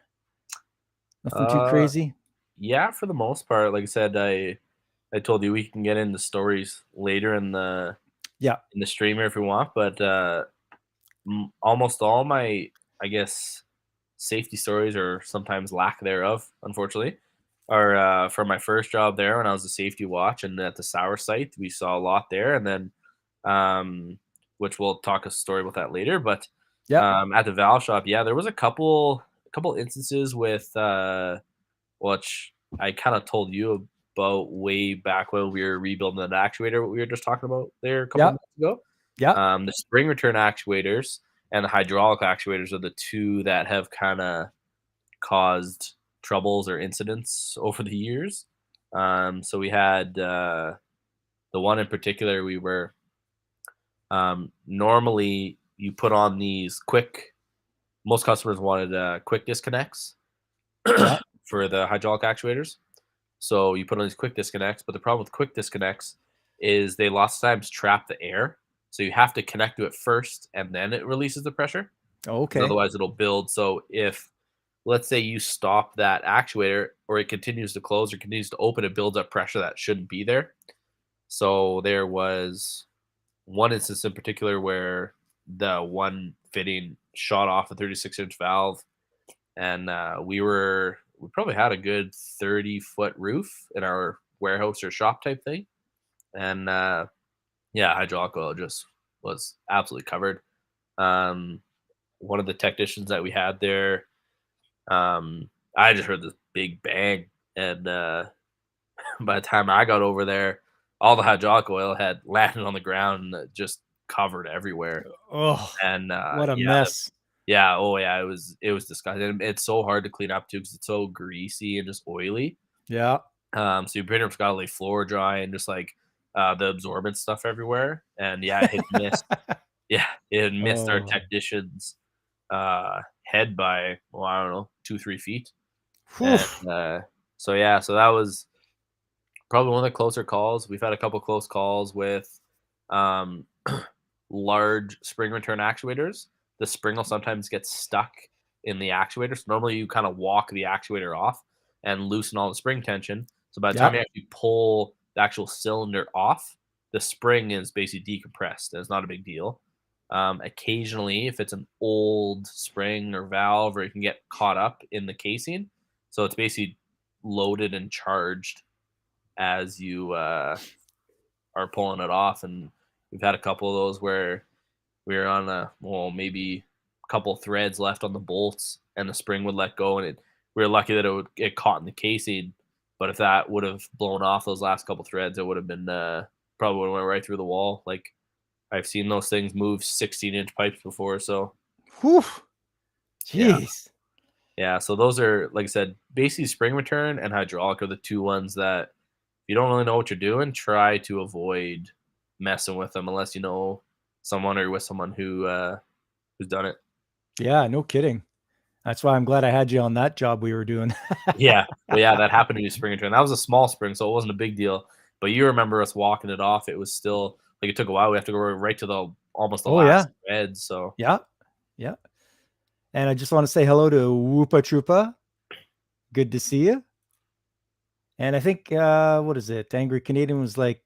Nothing too Uh, crazy. yeah, for the most part, like I said, I told you we can get into stories later Yeah. in the streamer if we want, but almost all my, I guess, safety stories or sometimes lack thereof, unfortunately, for my first job there when I was a safety watch and at the sour site, we saw a lot there, and then which we'll talk a story about that later. But Yep. at the valve shop, yeah, there was a couple instances with which I kind of told you about way back when we were rebuilding that actuator, what we were just talking about there a couple Yep. minutes ago. Yep. The spring return actuators and the hydraulic actuators are the two that have kind of caused troubles or incidents over the years. So we had the one in particular. We were normally you put on these quick. Most customers wanted quick disconnects Yep. for the hydraulic actuators. So you put on these quick disconnects, but the problem with quick disconnects is they lots of times trap the air. So you have to connect to it first, and then it releases the pressure, because Okay. otherwise it'll build. So if let's say you stop that actuator or it continues to close or continues to open, it builds up pressure that shouldn't be there. So there was one instance in particular where the one fitting shot off a 36-inch valve, and we probably had a good 30-foot roof in our warehouse or shop type thing, and yeah, hydraulic oil just was absolutely covered. Um, One of the technicians that we had there, I just heard this big bang, and by the time I got over there, all the hydraulic oil had landed on the ground and just covered everywhere. Oh, And what a yeah, mess. yeah, oh yeah, it was disgusting. And it's so hard to clean up too because it's so greasy and just oily. Yeah. So you pretty much got to lay floor dry and just like the absorbent stuff everywhere. And yeah, it had missed. Yeah, it had missed our Oh. technician's head by, well, I don't know, 2-3 feet. Whew. And so yeah, so that was probably one of the closer calls. We've had a couple close calls with um, large spring return actuators. The spring will sometimes get stuck in the actuator. So normally you kind of walk the actuator off and loosen all the spring tension. So by the time Yep. you actually pull the actual cylinder off, the spring is basically decompressed. And it's not a big deal. Occasionally, if it's an old spring or valve, or it can get caught up in the casing, so it's basically loaded and charged as you are pulling it off. And we've had a couple of those where we were on maybe a couple threads left on the bolts, and the spring would let go, and we were lucky that it would get caught in the casing. But if that would have blown off those last couple threads, it would have been probably would have went right through the wall. Like I've seen those things move 16-inch pipes before. So Whew. yeah, Jeez. yeah. So those are, like I said, basically spring return and hydraulic are the two ones that if you don't really know what you're doing, try to avoid messing with them unless you know someone or you're with someone who's done it. Yeah, no kidding. That's why I'm glad I had you on that job we were doing. Yeah. Well, yeah, that happened to be spring return. That was a small spring, so it wasn't a big deal. But you remember us walking it off. It was still like it took a while. We have to go right to the almost the Oh yeah. last thread. So Yeah. Yeah. And I just want to say hello to Whoopa Troopa. Good to see you. And I think what is it? Angry Canadian was like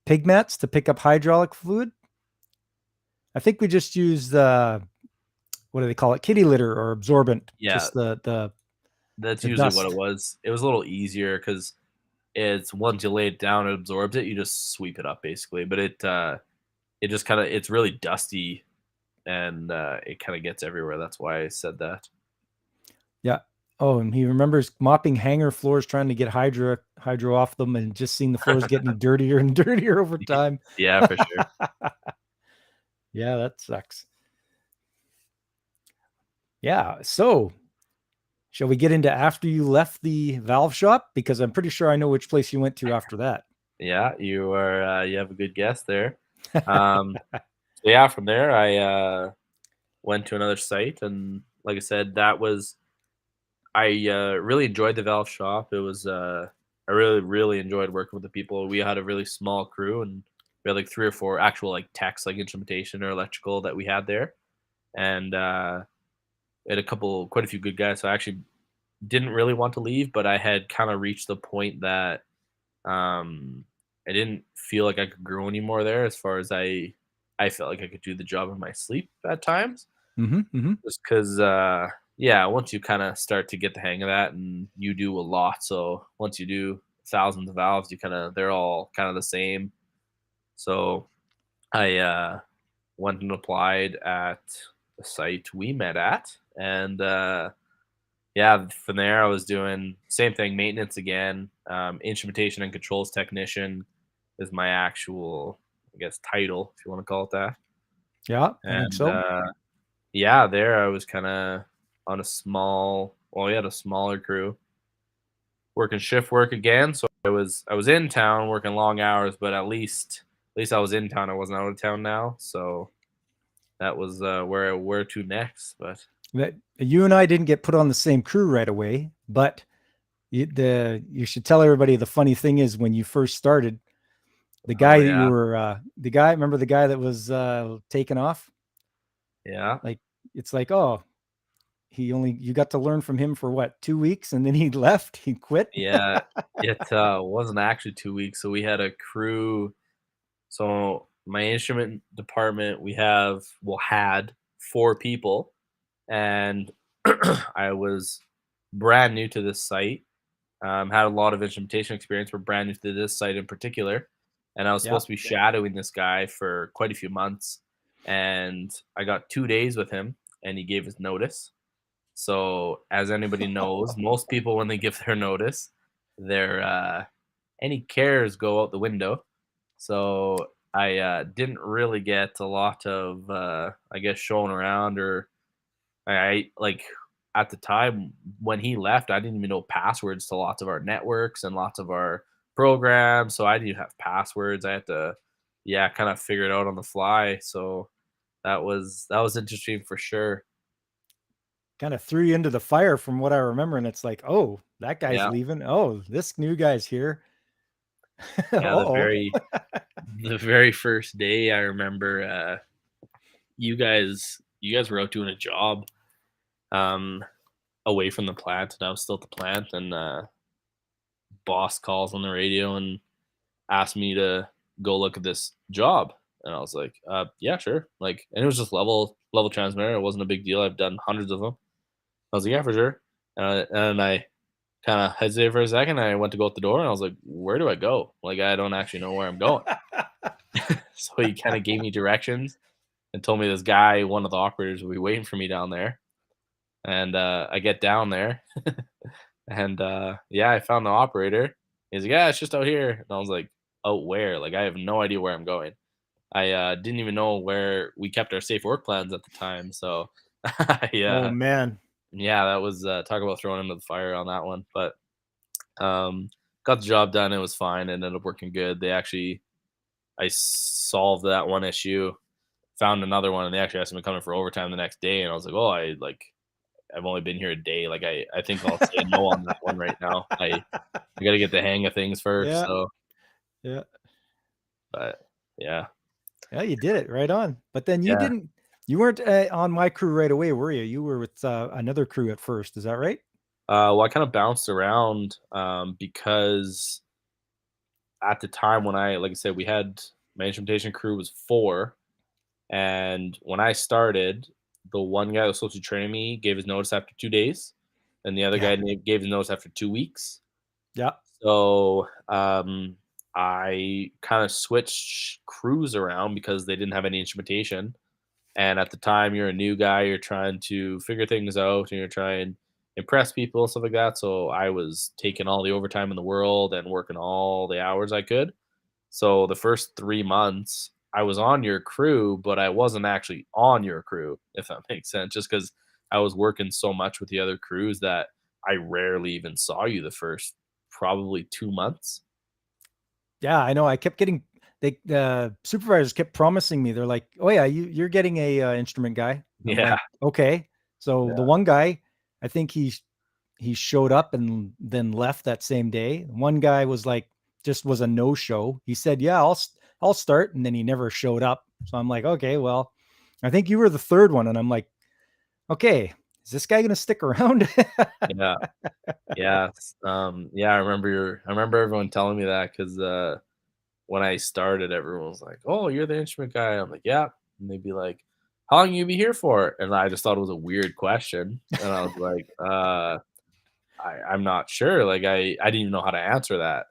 pig mats to pick up hydraulic fluid. I think we just used what do they call it? Kitty litter or absorbent. yeah, Just the that's the usually what it dust. was. It was a little easier because it's once you lay it down, it absorbs it. You just sweep it up basically. But it just kind of it's really dusty and it kind of gets everywhere. That's why I said that. Yeah. Oh, and he remembers mopping hanger floors, trying to get hydro off them, and just seeing the floors getting dirtier and dirtier over time. Yeah, for sure. Yeah, that sucks. Yeah. So, shall we get into after you left the valve shop? Because I'm pretty sure I know which place you went to after that. Yeah, you have a good guess there. So yeah, from there I went to another site, and like I said, I really enjoyed the valve shop. It was I really enjoyed working with the people. We had a really small crew, and we had like 3 or 4 actual like techs, like instrumentation or electrical that we had there, and we had quite a few good guys. So I actually didn't really want to leave, but I had kind of reached the point that um, I didn't feel like I could grow anymore there. As far as I felt like I could do the job in my sleep at times, Mm-hmm. Mm-hmm. just because yeah, once you kind of start to get the hang of that, and you do a lot, so once you do thousands of valves, they're all kind of the same. So I went and applied at the site we met at, and yeah, from there I was doing same thing, maintenance again. Instrumentation and controls technician is my actual, I guess, title, if you want to call it that. Yeah, I think And so. yeah, there I was kind of on well, we had a smaller crew working shift work again. So I was in town working long hours, but at least I was in town. I wasn't out of town now. So that was where to next. But That you and I didn't get put on the same crew right away, but you should tell everybody the funny thing is when you first started, the oh guy that you yeah, were the guy, remember the guy that was taken off? yeah, Like it's like, oh, you got to learn from him for what, 2 weeks, and then he left, he quit. yeah. It wasn't actually 2 weeks. So we had a crew. So my instrument department, had 4 people, and I was brand new to this site. Had a lot of instrumentation experience. We're brand new to this site in particular, and I was Yeah. supposed to be shadowing this guy for quite a few months. And I got 2 days with him, and he gave his notice. So, as anybody knows, most people when they give their notice, their any cares go out the window. So I didn't really get a lot of, I guess, showing around, or like at the time when he left, I didn't even know passwords to lots of our networks and lots of our programs. So I didn't have passwords. I had to, yeah, kind of figure it out on the fly. So that was interesting for sure. Kind of threw you into the fire from what I remember, and it's like, oh, that guy's Yeah, leaving. Oh, this new guy's here. yeah. The Oh, very the very first day, I remember you guys were out doing a job um away from the plant, and I was still at the plant, and boss calls on the radio and asked me to go look at this job. And I was like, yeah, sure. Like, and it was just level transmitter. It wasn't a big deal. I've done hundreds of them. I was like, yeah, for sure. And I kind of hesitated for a second. I went to go out the door, and I was like, where do I go? Like, I don't actually know where I'm going. So he kind of gave me directions and told me this guy, one of the operators, would be waiting for me down there. And I get down there, and yeah, I found the operator. He's like, yeah, it's just out here. And I was like, out where? Like, I have no idea where I'm going. I didn't even know where we kept our safe work plans at the time. So, oh yeah, man. yeah, that was talk about throwing into the fire on that one. But um, got the job done. It was fine. It ended up working good. I solved that one issue, found another one, and they actually asked me to come in for overtime the next day. And I was like, oh, I've only been here a day. Like, I think I'll say no on that one right now. I got to get the hang of things first. Yeah, So, yeah, but yeah, yeah. You did it right on. But then yeah. you weren't on my crew right away, were you? You were with another crew at first. Is that right? Well, I kind of bounced around because at the time when like I said, we had my instrumentation crew was 4, and when I started, the one guy that was supposed to train me gave his notice after 2 days, and the other Yeah, guy gave his notice after 2 weeks. yeah. So I kind of switched crews around because they didn't have any instrumentation. And at the time, you're a new guy, you're trying to figure things out, and you're trying to impress people and stuff like that. So I was taking all the overtime in the world and working all the hours I could. So the first 3 months, I was on your crew, but I wasn't actually on your crew, if that makes sense, just because I was working so much with the other crews that I rarely even saw you the first probably 2 months. Yeah, I know. I kept getting the supervisors kept promising me. They're like, "Oh yeah, you're getting a instrument guy." I'm Yeah. like, "Okay." So the Yeah. one guy, I think he showed up and then left that same day. One guy was like, just was a no show. He said, "Yeah, I'll start," and then he never showed up. So I'm like, "Okay, well, I think you were the third one," and I'm like, "Okay, is this guy gonna stick around?" Yeah. Yeah. Yeah, I remember everyone telling me that because when I started, everyone was like, "Oh, you're the instrument guy." I'm like, "Yeah." And they'd be like, how long you be here for? And I just thought it was a weird question, and I was like, I'm not sure. Like I didn't even know how to answer that.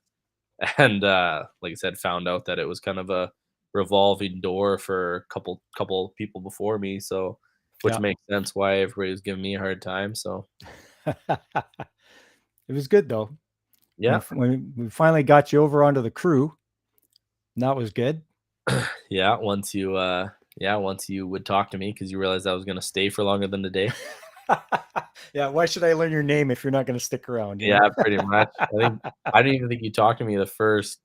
And like I said, found out that it was kind of a revolving door for a couple people before me. So, which Yeah. makes sense why everybody was giving me a hard time. So, It was good though. yeah, When we finally got you over onto the crew, that was good. yeah. Once you would talk to me because you realized I was gonna stay for longer than the day. Yeah, why should I learn your name if you're not going to stick around, you know? Yeah, pretty much. I didn't even think you talked to me the first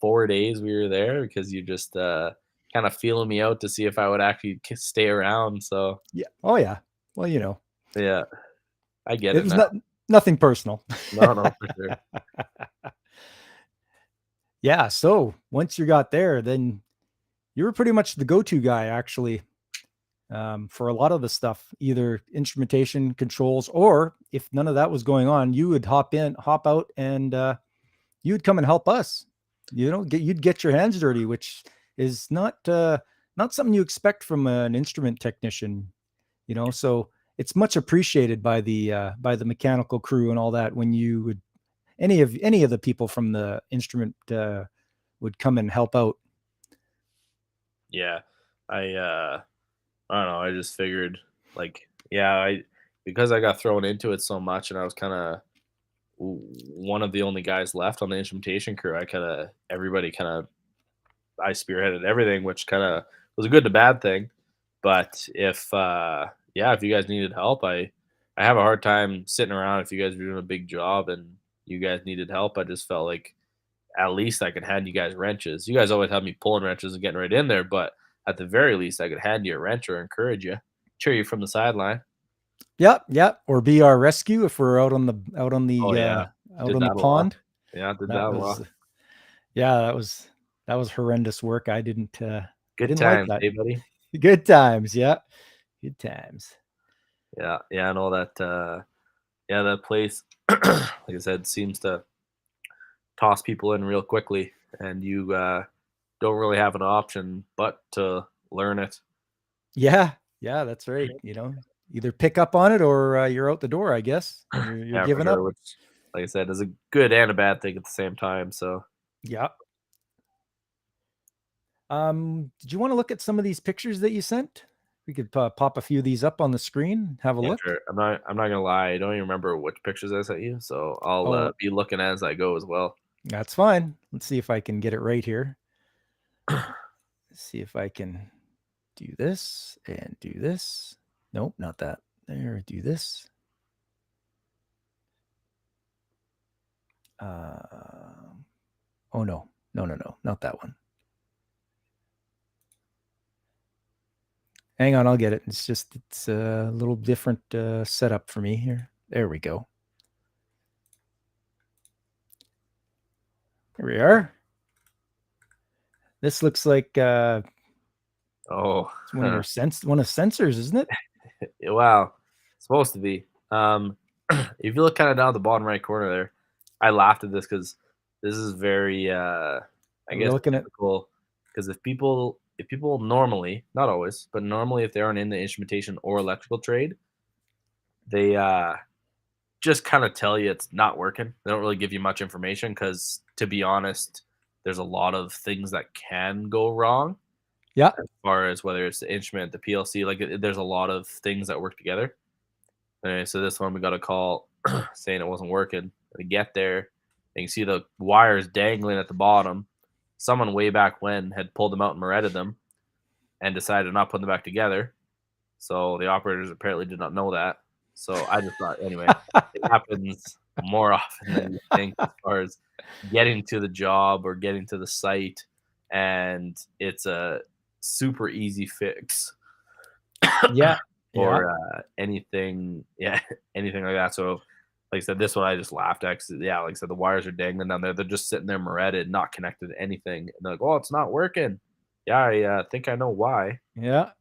4 days we were there because you just kind of feeling me out to see if I would actually stay around. So Yeah. Oh yeah. Well, you know, yeah, I get it it was now. nothing personal. No, no, for sure. Yeah, so once you got there, then you were pretty much the go-to guy actually, for a lot of the stuff, either instrumentation, controls, or if none of that was going on, you would hop out, and you would come and help us. You know, you'd get your hands dirty, which is not something you expect from an instrument technician. You know, so it's much appreciated by the mechanical crew and all that when you would any of the people from the instrument would come and help out. Yeah, I I don't know. I just figured like yeah, I because I got thrown into it so much, and I was kind of one of the only guys left on the instrumentation crew. I kind of everybody kind of I spearheaded everything, which kind of was a good to bad thing. But if yeah, if you guys needed help, I have a hard time sitting around if you guys were doing a big job and you guys needed help. I just felt like at least I could hand you guys wrenches. You guys always have me pulling wrenches and getting right in there, but at the very least, I could hand you a wrench or encourage you, cheer you from the sideline. Yep, yep. Or be our rescue if we're Oh yeah, out did on the that a lot. pond. Yeah, did that That a lot. was yeah, that was horrendous work. I Good didn't like times, that. hey buddy. Good times, yeah. Good times. Yeah, yeah, I know that. Yeah, that place, like I said, seems to toss people in real quickly, and you don't really have an option but to learn it. Yeah, yeah, that's right. You know, either pick up on it or you're out the door. I guess you're Yeah, for giving sure. up. Which, like I said, is a good and a bad thing at the same time. So Yeah. Did you want to look at some of these pictures that you sent? We could pop a few of these up on the screen. Have a yeah, look. sure. I'm not gonna lie. I don't even remember which pictures I sent you, so I'll Oh, be looking as I go as well. that's fine. Let's see if I can get it right here. Let's see if I can do this and do this. Nope, not that. There, do this. Oh no, no, not that one. Hang on, I'll get it. It's a little different setup for me here. There we go. Here we are. This looks like Oh, it's one of sensors, isn't it? wow. Supposed to be. If you look kind of down at the bottom right corner there, I laughed at this because this is very, I We're guess, looking at typical. Because if people normally, not always, but normally if they aren't in the instrumentation or electrical trade, they just kind of tell you it's not working. They don't really give you much information because, to be honest, there's a lot of things that can go wrong yeah. as far as whether it's the instrument, the PLC. Like, there's a lot of things that work together. Anyway, so this one we got a call saying it wasn't working. We get there, and you see the wires dangling at the bottom. Someone way back when had pulled them out and moretted them and decided to not put them back together. So the operators apparently did not know that. So I just thought, anyway, it happens more often than you think as far as getting to the job or getting to the site, and it's a super easy fix Yeah. Yeah. or anything, yeah, anything like that. So, like I said, this one I just laughed at 'cause, yeah, like I said, the wires are dangling down there. They're just sitting there moretted, not connected to anything. And they're like, "Oh, it's not working." Yeah, I think I know why. Yeah.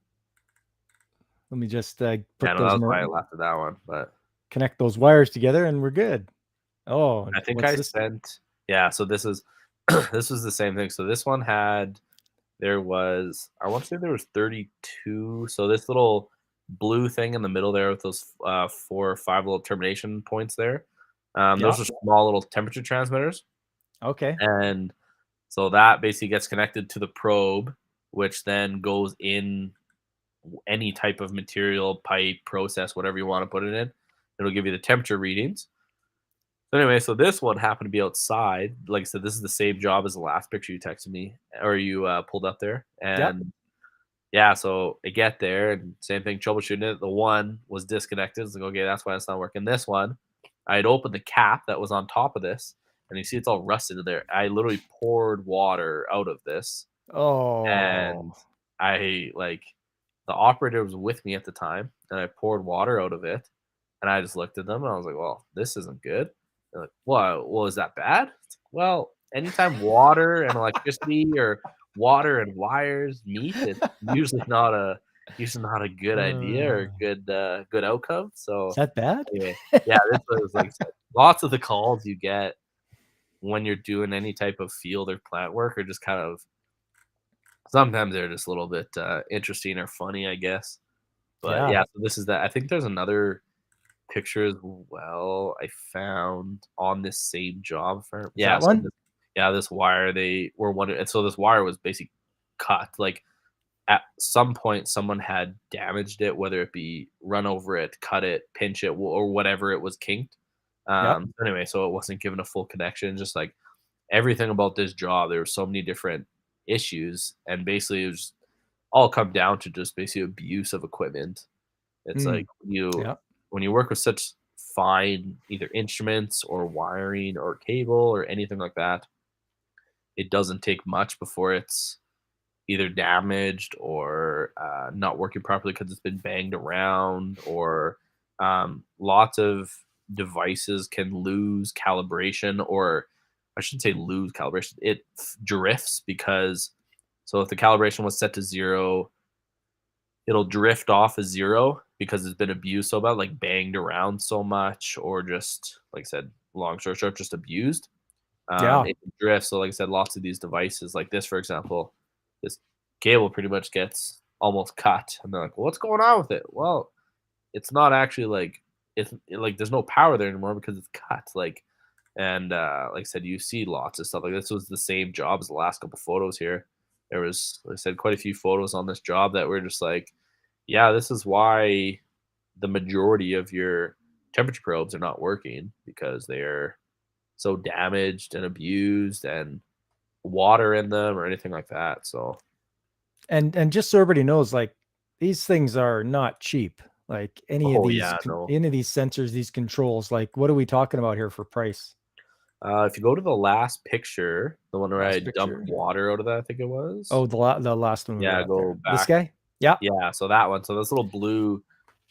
Let me just Yeah, put no, that those was why I laughed at that one. But connect those wires together and we're good. Oh, I think what's I this? sent, yeah. So this is this was the same thing. So this one had there was, I want to say there was 32. So this little blue thing in the middle there with those 4 or 5 little termination points there. Yeah. Those are small little temperature transmitters. Okay. And so that basically gets connected to the probe, which then goes in any type of material, pipe, process, whatever you want to put it in. It'll give you the temperature readings. So anyway, so this one happened to be outside. Like I said, this is the same job as the last picture you texted me or you pulled up there. Yep. And yeah, so I get there and same thing, troubleshooting it. The one was disconnected. It's like, okay, that's why it's not working. This one, I had opened the cap that was on top of this, and you see it's all rusted in there. I literally poured water out of this, Oh. and I like the operator was with me at the time, and I poured water out of it, and I just looked at them and I was like, "Well, this isn't good." They're like, "What? Well, is that bad?" It's like, well, anytime water and electricity or water and wires meet, it's usually not a good idea or Uh, good outcome. is So that bad? anyway, yeah, this was like I said, lots of the calls you get when you're doing any type of field or plant work are just kind of sometimes they're just a little bit interesting or funny, I guess. But Yeah. yeah, so this is that. I think there's another picture as well I found on this same job firm. Is Yeah, that so one? this wire they were wondering, and so this wire was basically cut. Like at some point, someone had damaged it, whether it be run over it, cut it, pinch it, or whatever. It was kinked. Yep. Anyway, so it wasn't given a full connection. Just like everything about this job, there were so many different issues, and basically it was all come down to just basically abuse of equipment. It's Mm. like you Yeah. when you work with such fine either instruments or wiring or cable or anything like that, it doesn't take much before it's either damaged or not working properly because it's been banged around, or lots of devices can lose calibration, or I shouldn't say lose calibration. It drifts because so if the calibration was set to 0, it'll drift off a 0 because it's been abused so bad, like banged around so much, or just like I said, long story short, just abused. Yeah. It can drift. So, like I said, lots of these devices, like this, for example, this cable pretty much gets almost cut, and they're like, well, "What's going on with it?" Well, it's not actually like like there's no power there anymore because it's cut. Like, and like I said, you see lots of stuff like this. Was the same job as the last couple photos here. There was, like I said, quite a few photos on this job that were just like, yeah, this is why the majority of your temperature probes are not working because they're so damaged and abused and water in them or anything like that. So, And just so everybody knows, like these things are not cheap. Like oh yeah, no. any of these sensors, these controls, like what are we talking about here for price? If you go to the last picture, the one where I Last dumped picture. water out of that, I think it was. Oh, the last one we were Yeah, at go there. This back. guy? Yeah. Yeah, so that one. So this little blue,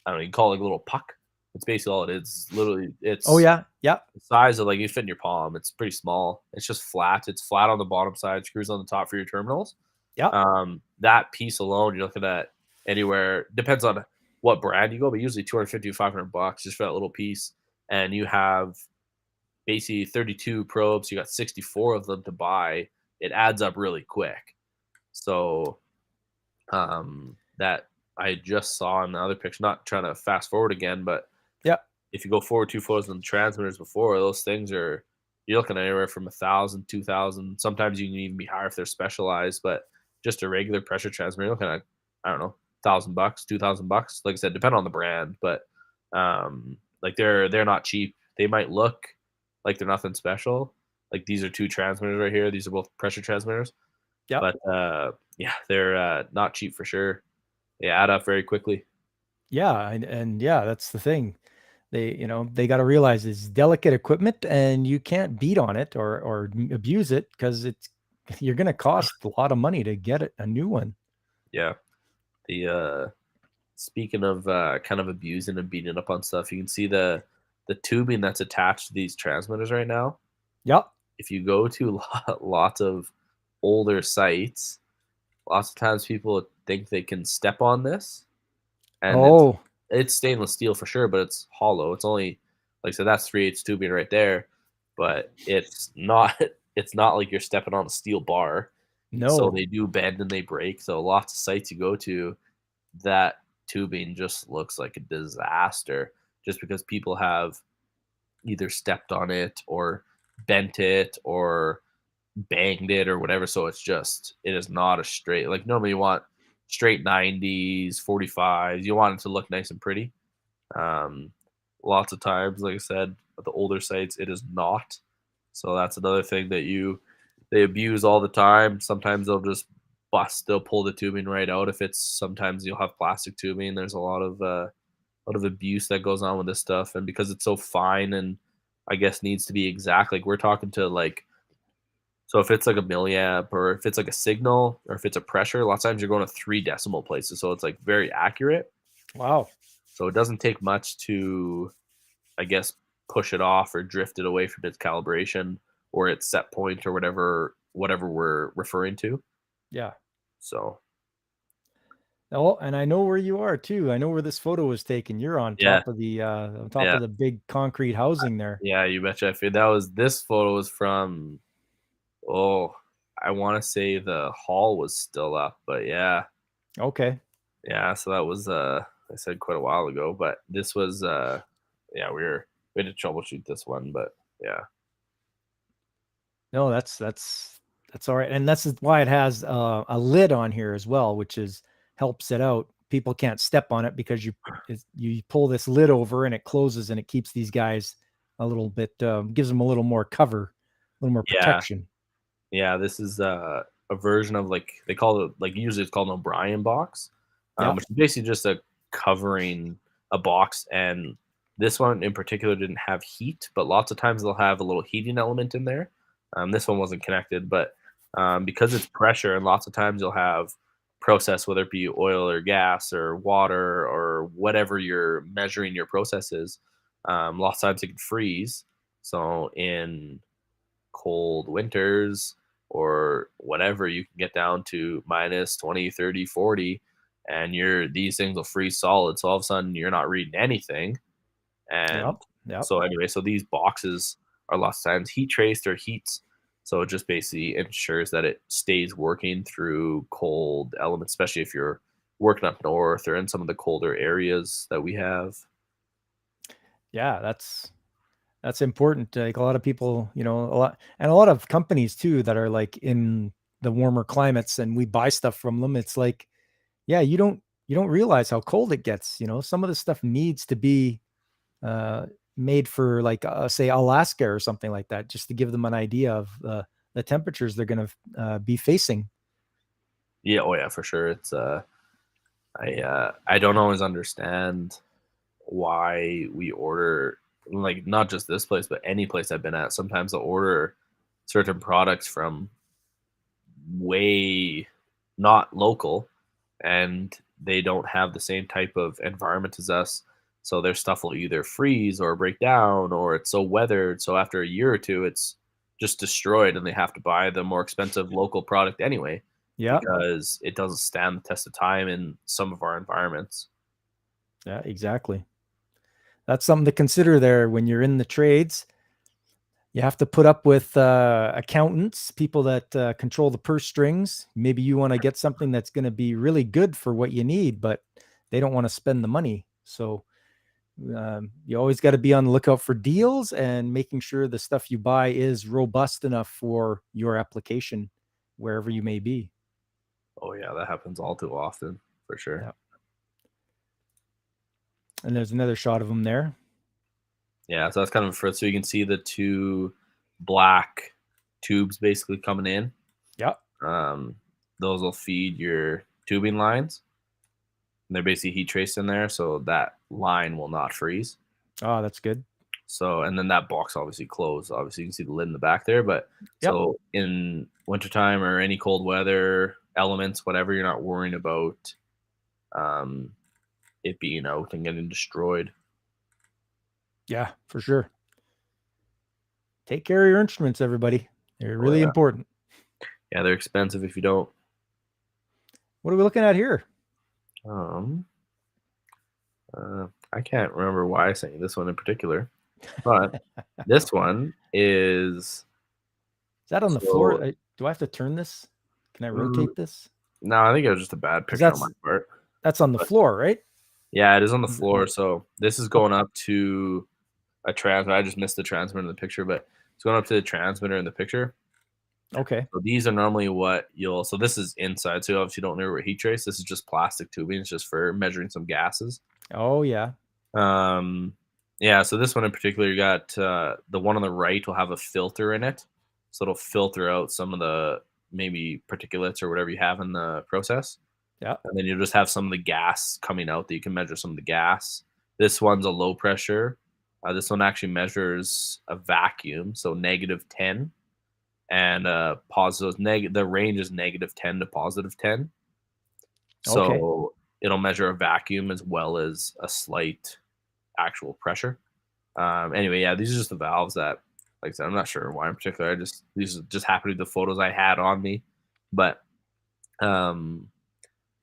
I don't know, you can call it like a little puck. It's basically all it is. Literally, Oh it's yeah. Yeah. the size of like you fit in your palm. It's pretty small. It's just flat. It's flat on the bottom side, screws on the top for your terminals. Yeah. That piece alone, you're looking at anywhere, depends on what brand you go, but usually 250 to 500 bucks just for that little piece. And you have basically 32 probes, you got 64 of them to buy. It adds up really quick. So that I just saw in the other picture, not trying to fast forward again, but Yeah. if you go forward 2 photos on the transmitters before, those things are you're looking at anywhere from 1,000, 2,000. Sometimes you can even be higher if they're specialized, but just a regular pressure transmitter, you're looking at I don't know, $1,000, $2,000. Like I said, depend on the brand, but like they're not cheap. They might look like they're nothing special. Like these are 2 transmitters right here. These are both pressure transmitters, Yeah. but yeah, they're not cheap for sure. They add up very quickly. Yeah. And yeah, that's the thing. They got to realize it's delicate equipment and you can't beat on it or abuse it because you're going to cost a lot of money to get a new one. Yeah. The speaking of kind of abusing and beating up on stuff, you can see the tubing that's attached to these transmitters right now. Yeah. If you go to lots of older sites, lots of times people think they can step on this, and Oh, it's stainless steel for sure, but it's hollow. It's only like I said, that's 3/8 tubing right there, but it's not it's not like you're stepping on a steel bar. So No. they do bend and they break. So lots of sites you go to, that tubing just looks like a disaster just because people have either stepped on it or bent it or banged it or whatever. So it is not a straight, like normally you want straight 90s, 45s. You want it to look nice and pretty. Um, Lots of times, like I said, at the older sites, it is not. So that's another thing that they abuse all the time. Sometimes they'll pull the tubing right out if it's sometimes you'll have plastic tubing. There's a lot of abuse that goes on with this stuff, and because it's so fine and I guess needs to be exact, like we're talking to like so if it's like a milliamp or if it's like a signal or if it's a pressure, a lot of times you're going to 3 decimal places. So it's like very accurate. Wow. So it doesn't take much to, I guess, push it off or drift it away from its calibration or its set point or whatever we're referring to. Yeah. So Oh, and I know where you are too. I know where this photo was taken. You're yeah, on top yeah, of the big concrete housing there. yeah, you betcha. I feel this photo was from, oh, I want to say the hall was still up, but yeah, Okay. yeah. So that was I said quite a while ago, but this was yeah, we had to troubleshoot this one, but yeah, No, that's all right. And that's why it has a lid on here as well, which is helps it out. People can't step on it because you pull this lid over and it closes and it keeps these guys a little bit gives them a little more cover, a little more yeah, protection. yeah. This is a version of like they call it like usually it's called an O'Brien box, Yeah. which is basically just a covering a box. And this one in particular didn't have heat, but lots of times they'll have a little heating element in there. This one wasn't connected, but because it's pressure, and lots of times you'll have process, whether it be oil or gas or water or whatever you're measuring your process is. Lots of times it can freeze. So in cold winters or whatever, you can get down to minus 20, 30, 40, and these things will freeze solid. So all of a sudden you're not reading anything. Yep. And Yep. so anyway, so these boxes are lots of times heat traced or heats. So it just basically ensures that it stays working through cold elements, especially if you're working up north or in some of the colder areas that we have. Yeah, that's important. Like a lot of people, a lot of companies too that are like in the warmer climates and we buy stuff from them. It's like, yeah, you don't realize how cold it gets. Some of the stuff needs to be uh, made for like say Alaska or something like that, just to give them an idea of the temperatures they're going to be facing. Yeah, oh yeah, for sure. I don't always understand why we order, like not just this place but any place I've been at. Sometimes I'll order certain products from way not local, and they don't have the same type of environment as us. So their stuff will either freeze or break down, or it's so weathered. So after a year or two, it's just destroyed, and they have to buy the more expensive local product anyway Yeah, because it doesn't stand the test of time in some of our environments. yeah, exactly. That's something to consider there when you're in the trades. You have to put up with accountants, people that control the purse strings. Maybe you want to get something that's going to be really good for what you need, but they don't want to spend the money. So you always got to be on the lookout for deals and making sure the stuff you buy is robust enough for your application, wherever you may be. Oh yeah, that happens all too often for sure. Yeah. And there's another shot of them there. Yeah, so that's kind of so you can see the two black tubes basically coming in. Yeah. Um, those will feed your tubing lines. And they're basically heat traced in there, so that line will not freeze. Oh, that's good. So, and then that box obviously closed. Obviously, you can see the lid in the back there. But Yep. so in wintertime or any cold weather, elements, whatever, you're not worrying about um, it being out and getting destroyed. Yeah, for sure. Take care of your instruments, everybody. They're Oh really yeah, important. yeah, they're expensive if you don't. What are we looking at here? Um, I can't remember why I sent you this one in particular, but this one is Is that on the floor? so Do I have to turn this? Can I Mm, rotate this? no, I think it was just a bad Because picture on my part. that's on the But floor, right? yeah, it is on the Is it- floor. So this is going Okay. up to a transmitter. I just missed the transmitter in the picture, but it's going up to the transmitter in the picture. Okay. So these are normally what you'll. So this is inside. So you obviously don't know where heat trace. This is just plastic tubing. It's just for measuring some gases. Oh yeah. Um, yeah. So this one in particular, you got the one on the right will have a filter in it, so it'll filter out some of the maybe particulates or whatever you have in the process. Yeah. And then you'll just have some of the gas coming out that you can measure some of the gas. This one's a low pressure. This one actually measures a vacuum, so -10, and positive the range is -10 to +10. Okay. So it'll measure a vacuum as well as a slight actual pressure. Anyway, yeah, these are just the valves that, like I said, I'm not sure why in particular. These just happen to be the photos I had on me, but um,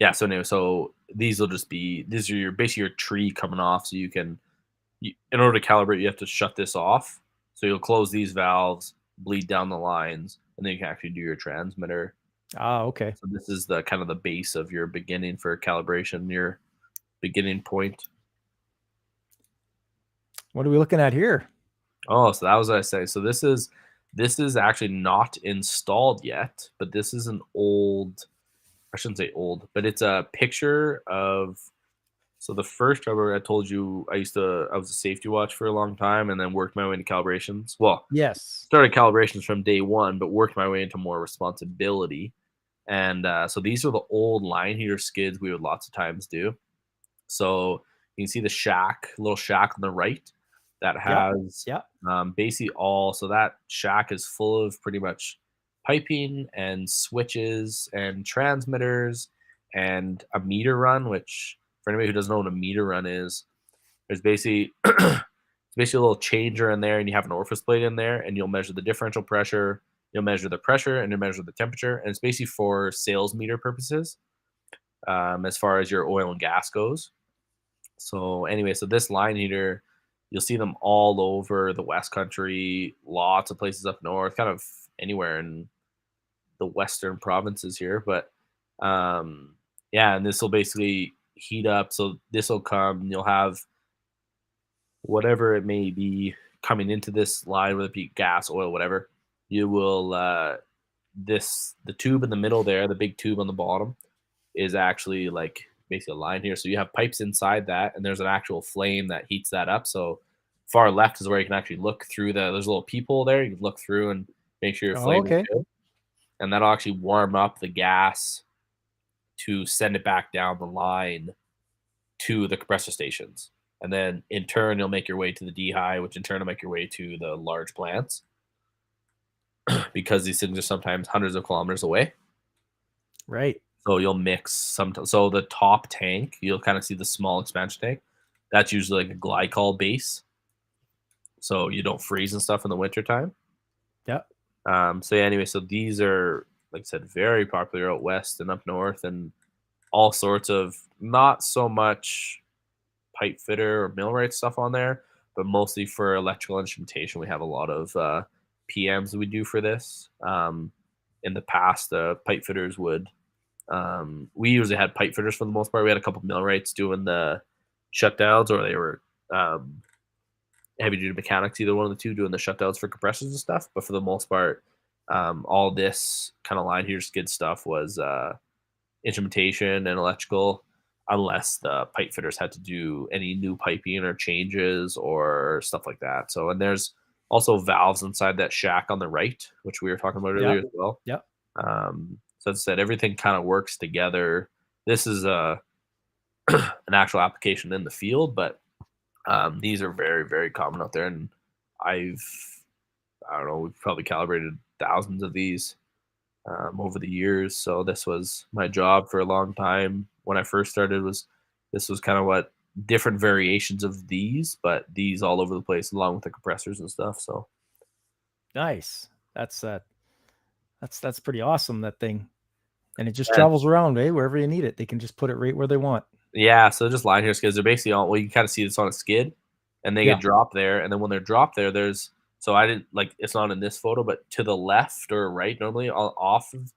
yeah. So anyway, so these are your basically your tree coming off, so in order to calibrate, you have to shut this off. So you'll close these valves, bleed down the lines, and then you can actually do your transmitter. Ah, okay. So this is the kind of the base of your beginning for calibration, your beginning point. What are we looking at here? Oh, so that was what I say. So this is actually not installed yet, but this is an old. I shouldn't say old, but it's a picture of. So the first job I told you, I was a safety watch for a long time, and then worked my way into calibrations. Well, Yes. started calibrations from day one, but worked my way into more responsibility. And so these are the old line heater skids we would lots of times do. So you can see the little shack on the right that Yeah. has Yeah. basically all. So that shack is full of pretty much piping and switches and transmitters and a meter run. Which for anybody who doesn't know what a meter run is, there's basically it's basically a little changer in there, and you have an orifice plate in there, and you'll measure the differential pressure. You'll measure the pressure and you'll measure the temperature, and it's basically for sales meter purposes as far as your oil and gas goes. So anyway, so this line heater, you'll see them all over the West Country, lots of places up north, kind of anywhere in the western provinces here. But yeah, and this will basically heat up. So this will come, you'll have whatever it may be coming into this line, whether it be gas, oil, whatever. You will the tube in the middle there, the big tube on the bottom, is actually like basically a line here. So you have pipes inside that, and there's an actual flame that heats that up. So far left is where you can actually look through there's a little peephole there. You can look through and make sure your Oh, flame is okay. good. And that'll actually warm up the gas to send it back down the line to the compressor stations. And then in turn, you'll make your way to the dehy, which in turn will make your way to the large plants because these things are sometimes hundreds of kilometers away. Right. So you'll mix some. So the top tank, you'll kind of see the small expansion tank. That's usually like a glycol base, so you don't freeze and stuff in the wintertime. Yeah. So yeah, anyway, so these are, like I said, very popular out west and up north, and all sorts of not so much pipe fitter or millwright stuff on there, but mostly for electrical instrumentation. We have a lot of PMs that we do for this. In the past, pipe fitters would we usually had pipe fitters for the most part. We had a couple millwrights doing the shutdowns, or they were heavy duty mechanics, either one of the two, doing the shutdowns for compressors and stuff. But for the most part, all this kind of line heater skid stuff was instrumentation and electrical, unless the pipe fitters had to do any new piping or changes or stuff like that. So, and there's also valves inside that shack on the right, which we were talking about Yeah. earlier as well. Yeah. So as I said, everything kind of works together. This is an actual application in the field, but these are very, very common out there. And I've, I don't know, we've probably calibrated thousands of these over the years. So this was my job for a long time. When I first started, this was kind of what different variations of these, but these all over the place, along with the compressors and stuff. So Nice. That's pretty awesome, that thing. And it just yeah, travels around, eh? Wherever you need it. They can just put it right where they want. yeah. So just line here skids, they're basically all. Well, you can kind of see this on a skid, and they get Yeah. dropped there, and then when they're dropped there, there's. So I didn't like it's not in this photo, but to the left or right, normally off of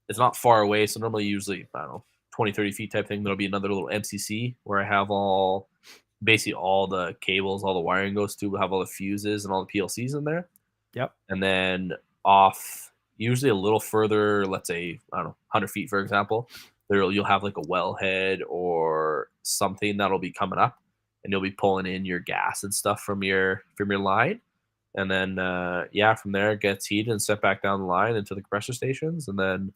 it's not far away. So normally, usually, I don't know, 20, 30 feet type thing. There'll be another little MCC where I have basically all the cables, all the wiring goes to. We'll have all the fuses and all the PLCs in there. Yep. And then off, usually a little further, let's say, I don't know, 100 feet, for example, you'll have like a wellhead or something that'll be coming up, and you'll be pulling in your gas and stuff from your line. And then, yeah, from there it gets heated and sent back down the line into the compressor stations. And then,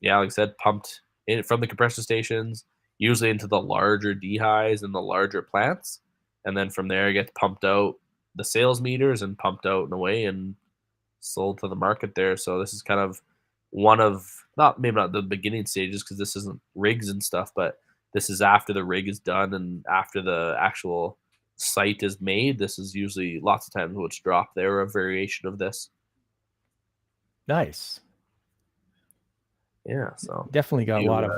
yeah, like I said, pumped in from the compressor stations, usually into the larger dehighs and the larger plants. And then from there, it gets pumped out the sales meters and pumped out and away and sold to the market there. So this is kind of one of, not maybe not the beginning stages because this isn't rigs and stuff, but this is after the rig is done and after the actual site is made. This is usually lots of times what's dropped there, a variation of this. Nice. Yeah. So Definitely got a you, lot of.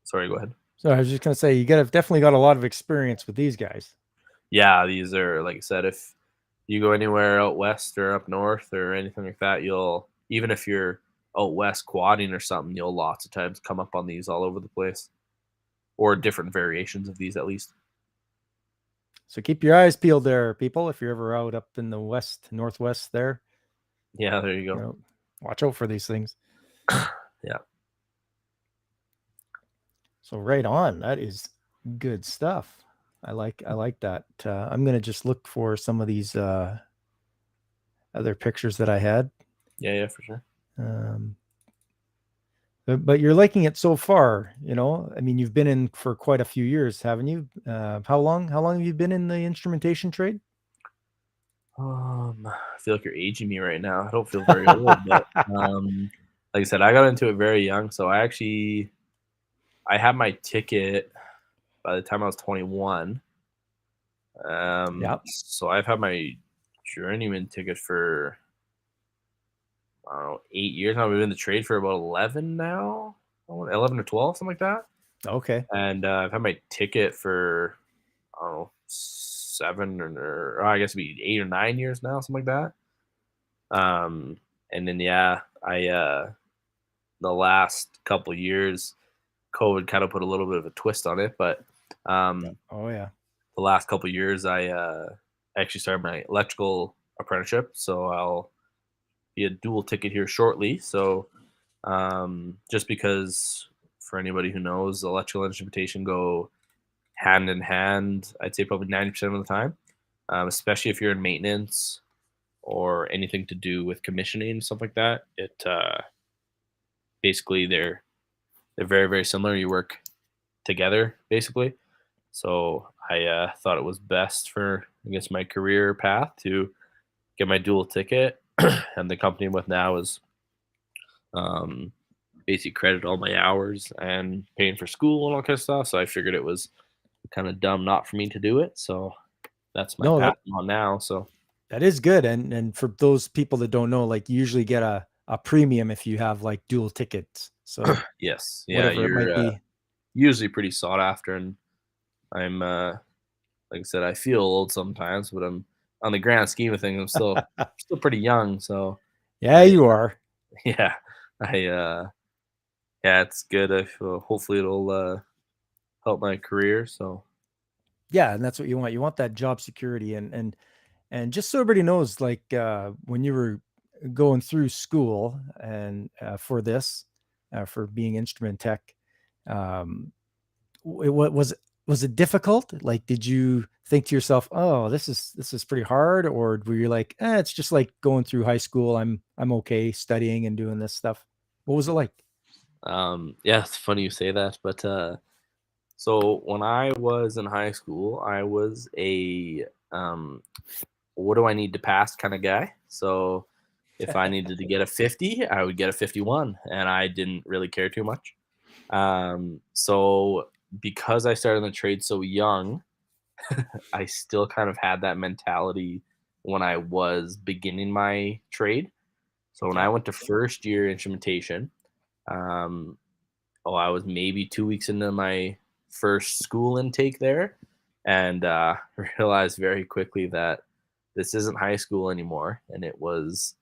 sorry, go ahead. So I was just gonna say you definitely got a lot of experience with these guys. Yeah, these are, like I said, if you go anywhere out west or up north or anything like that, you'll, even if you're out west quadding or something, you'll lots of times come up on these all over the place, or different variations of these at least. So keep your eyes peeled there, people. If you're ever out up in the northwest there, Yeah, there you go. you know, watch out for these things. Yeah. So right on. That is good stuff. I like that. I'm gonna just look for some of these other pictures that I had. Yeah, for sure. But you're liking it so far, you know. I mean, you've been in for quite a few years, haven't you? How long have you been in the instrumentation trade? I feel like you're aging me right now. I don't feel very old, but like I said, I got into it very young. So I had my ticket by the time I was 21. Yeah. So I've had my journeyman ticket for, I don't know, 8 years now. We've been in the trade for about 11 now, 11 or 12, something like that. Okay. And I've had my ticket for, I don't know, 7 or I guess it'd be 8 or 9 years now, something like that. And then yeah, I the last couple years, COVID kind of put a little bit of a twist on it, but Yeah. Oh yeah. the last couple years, I actually started my electrical apprenticeship, so I'll be a dual ticket here shortly. So just because, for anybody who knows, electrical instrumentation go hand in hand, I'd say probably 90% of the time, especially if you're in maintenance or anything to do with commissioning and stuff like that. It basically they're very, very similar. You work together basically. So I thought it was best for, I guess, my career path to get my dual ticket, and the company I'm with now is um, basically credit all my hours and paying for school and all kind of stuff. So I figured it was kind of dumb not for me to do it. So that's my No, path I'm on now. So that is good. And for those people that don't know, like you usually get a premium if you have like dual tickets. So yes, yeah, whatever it might you're be. usually pretty sought after, and I'm like I said, I feel old sometimes, but I'm, on the grand scheme of things, I'm still pretty young. So Yeah, I you are. yeah, I yeah, it's good. I feel, hopefully it'll help my career. So Yeah, and that's what you want. You want that job security and just so everybody knows, like when you were going through school and for this, for being instrument tech, um, what was it difficult? Like, did you think to yourself, "Oh, this is pretty hard," or were you like, "It's just like going through high school. I'm okay studying and doing this stuff." What was it like? yeah, it's funny you say that, but so when I was in high school, I was a what do I need to pass kind of guy. So if I needed to get a 50, I would get a 51, and I didn't really care too much. So because I started in the trade so young, I still kind of had that mentality when I was beginning my trade. So when I Yeah. went to first year instrumentation, um, I was maybe 2 weeks into my first school intake there, and realized very quickly that this isn't high school anymore. And it was,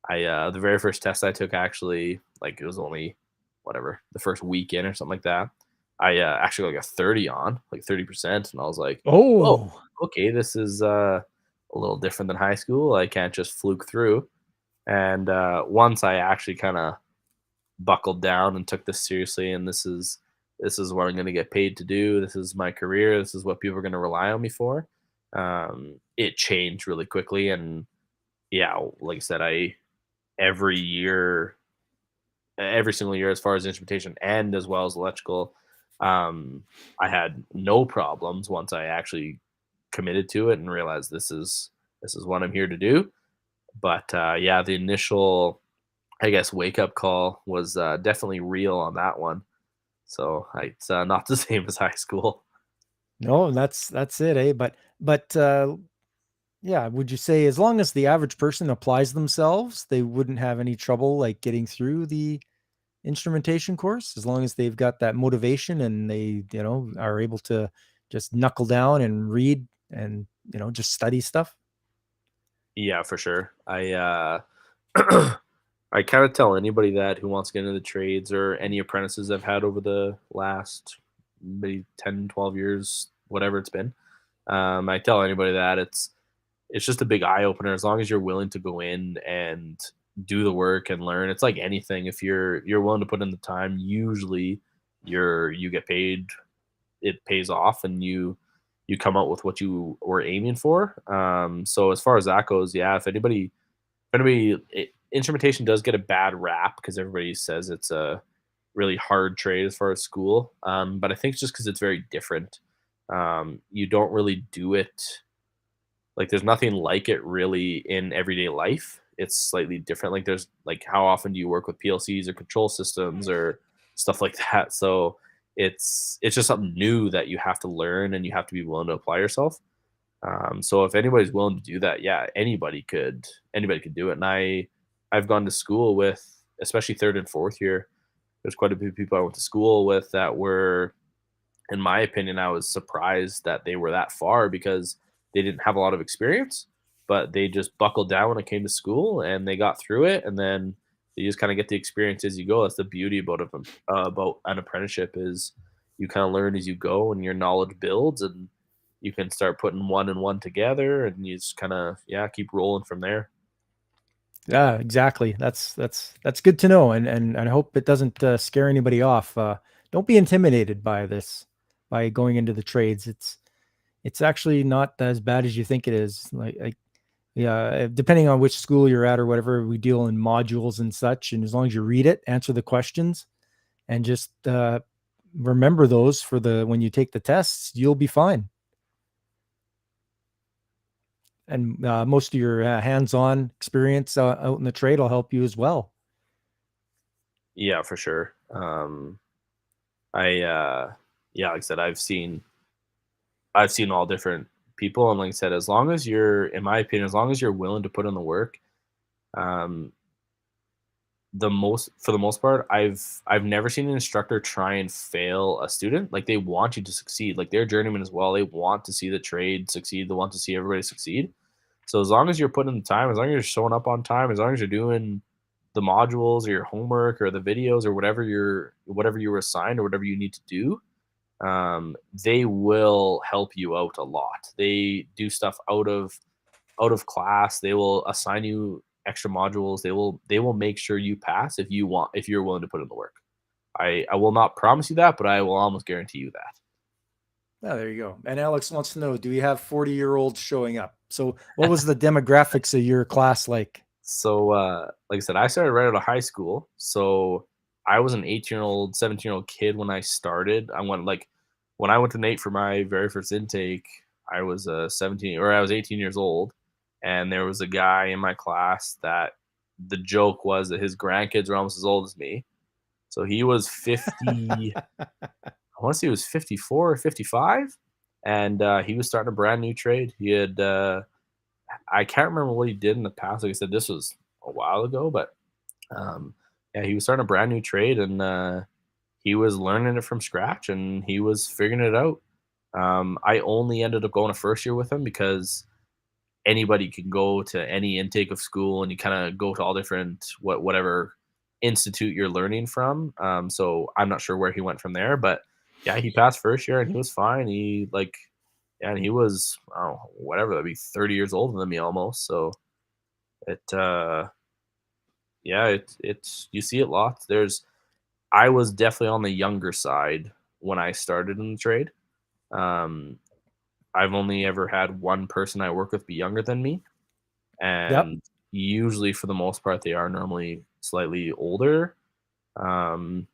the very first test I took, actually, like, it was only whatever, the first weekend or something like that, I actually got like a 30 on, like 30%, and I was like, "Whoa, Oh, okay, this is a little different than high school. I can't just fluke through." And once I actually kind of buckled down and took this seriously, and this is what I'm going to get paid to do. This is my career. This is what people are going to rely on me for. It changed really quickly, and yeah, like I said, I every year, every single year, as far as instrumentation and as well as electrical, um, I had no problems once I actually committed to it and realized this is what I'm here to do. But yeah, the initial, I guess, wake up call was definitely real on that one. So it's not the same as high school. no, that's it, eh? But yeah, would you say as long as the average person applies themselves, they wouldn't have any trouble like getting through the instrumentation course as long as they've got that motivation and they, are able to just knuckle down and read and, just study stuff? Yeah, for sure. I kind of tell anybody that who wants to get into the trades or any apprentices I've had over the last maybe 10, 12 years, whatever it's been. I tell anybody that it's just a big eye opener as long as you're willing to go in and do the work and learn. It's like anything. If you're willing to put in the time, usually you get paid. It pays off, and you come out with what you were aiming for. So as far as that goes, yeah, instrumentation does get a bad rap because everybody says it's a really hard trade as far as school. But I think it's just because it's very different. You don't really do it like there's nothing like it really in everyday life. It's slightly different. Like there's like how often do you work with PLCs or control systems or stuff like that. So it's just something new that you have to learn and you have to be willing to apply yourself. So if anybody's willing to do that, yeah, anybody could do it. And I've gone to school with, especially third and fourth year. There's quite a few people I went to school with that were, in my opinion, I was surprised that they were that far because they didn't have a lot of experience, but they just buckled down when it came to school and they got through it. And then you just kind of get the experience as you go. That's the beauty about an apprenticeship is you kind of learn as you go and your knowledge builds and you can start putting one and one together and you just kind of, yeah, keep rolling from there. Yeah, exactly. That's good to know, and I hope it doesn't scare anybody off. Don't be intimidated by this, by going into the trades. It's actually not as bad as you think it is. Like yeah, depending on which school you're at or whatever, we deal in modules and such. And as long as you read it, answer the questions, and just remember those for the when you take the tests, you'll be fine. And most of your hands-on experience out in the trade will help you as well. Yeah, for sure. I yeah, like I said, I've seen all different people, and like I said, as long as you're, in my opinion, as long as you're willing to put in the work, um, for the most part, I've never seen an instructor try and fail a student. Like they want you to succeed. Like they're journeyman as well. They want to see the trade succeed. They want to see everybody succeed. So as long as you're putting in the time, as long as you're showing up on time, as long as you're doing the modules or your homework or the videos or whatever you were assigned or whatever you need to do, they will help you out a lot. They do stuff out of class. They will assign you extra modules. They will make sure you pass if you're willing to put in the work. I will not promise you that, but I will almost guarantee you that. Oh, there you go. And Alex wants to know, do we have 40-year-olds showing up? So what was the demographics of your class like? So like I said, I started right out of high school. So I was an 18-year-old, 17-year-old kid when I started. When I went to Nate for my very first intake, I was 17 or I was 18 years old, and there was a guy in my class that the joke was that his grandkids were almost as old as me. So he was 50. I want to say he was 54 or 55, and he was starting a brand new trade. He had I can't remember what he did in the past. Like I said, this was a while ago, but um, yeah, he was starting a brand new trade, and he was learning it from scratch, and he was figuring it out. I only ended up going to first year with him because anybody can go to any intake of school, and you kind of go to all different whatever institute you're learning from. So I'm not sure where he went from there, but yeah, he passed first year and he was fine. He like, yeah, and he was, oh, whatever, that'd be 30 years older than me almost. So it, yeah, it's you see it lots. I was definitely on the younger side when I started in the trade. Um, I've only ever had one person I work with be younger than me, Yep. and usually for the most part they are normally slightly older. Um,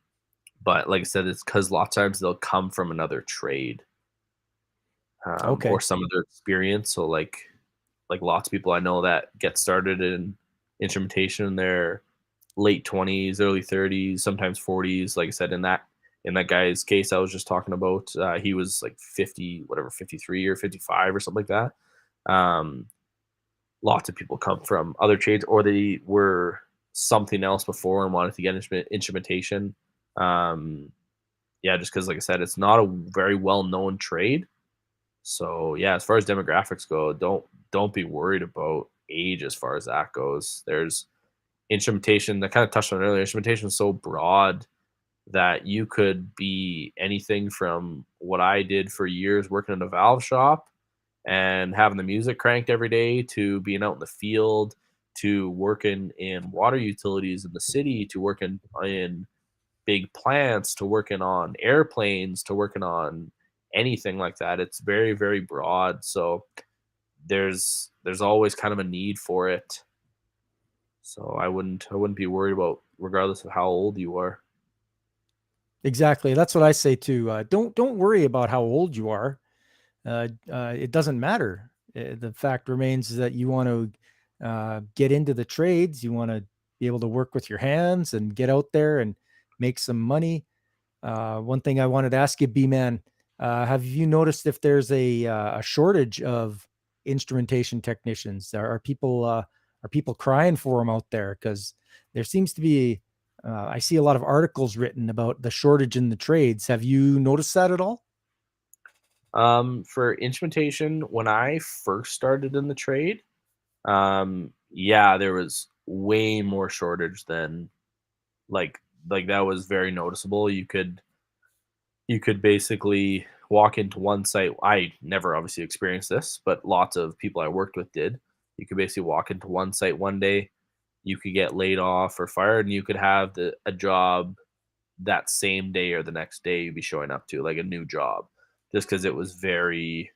but like I said, it's because a lot of times they'll come from another trade, or Okay. some other experience. So like lots of people I know that get started in instrumentation in their late 20s, early 30s, sometimes 40s. Like I said, in that guy's case I was just talking about, he was like 50, whatever, 53 or 55 or something like that. Lots of people come from other trades, or they were something else before and wanted to get instrumentation. Um, yeah, just because, like I said, it's not a very well known trade. So yeah, as far as demographics go, don't be worried about age as far as that goes. There's instrumentation that kind of touched on earlier. Instrumentation is so broad that you could be anything from what I did for years working in a valve shop and having the music cranked every day, to being out in the field, to working in water utilities in the city, to working in big plants, to working on airplanes, to working on anything like that. It's very, very broad. So there's always kind of a need for it. So I wouldn't be worried about, regardless of how old you are. Exactly. That's what I say too. Don't worry about how old you are. It doesn't matter. The fact remains that you want to get into the trades. You want to be able to work with your hands and get out there and make some money. One thing I wanted to ask you, B man, have you noticed if there's a shortage of instrumentation technicians? Are people crying for them out there? Because there seems to be, I see a lot of articles written about the shortage in the trades. Have you noticed that at all? For instrumentation, when I first started in the trade, yeah, there was way more shortage than, like like that was very noticeable. You could basically walk into one site. I never obviously experienced this, but lots of people I worked with did. You could basically walk into one site one day, you could get laid off or fired, and you could have a job that same day or the next day you'd be showing up to, like a new job, just because it was very,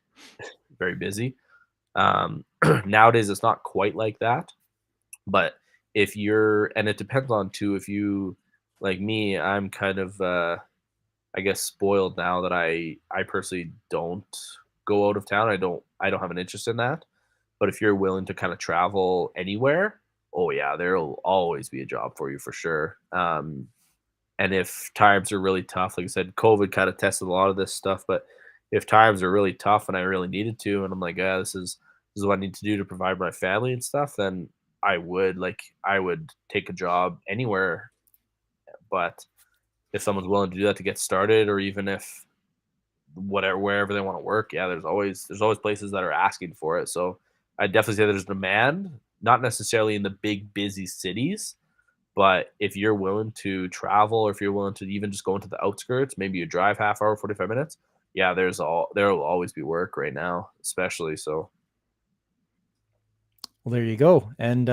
very busy. Nowadays, it's not quite like that, but if you're, and it depends on too, if you, like me, I'm kind of, I guess, spoiled now that I personally don't go out of town. I don't have an interest in that. But if you're willing to kind of travel anywhere, oh yeah, there'll always be a job for you for sure. And if times are really tough, like I said, COVID kind of tested a lot of this stuff. But if times are really tough and I really needed to, and I'm like, yeah, this is what I need to do to provide my family and stuff, then I would take a job anywhere. But if someone's willing to do that to get started, or even if whatever, wherever they want to work, yeah, there's always places that are asking for it. So I definitely say there's demand, not necessarily in the big busy cities, but if you're willing to travel, or if you're willing to even just go into the outskirts, maybe you drive half hour, 45 minutes. Yeah, there will always be work right now, especially. So Well, there you go. And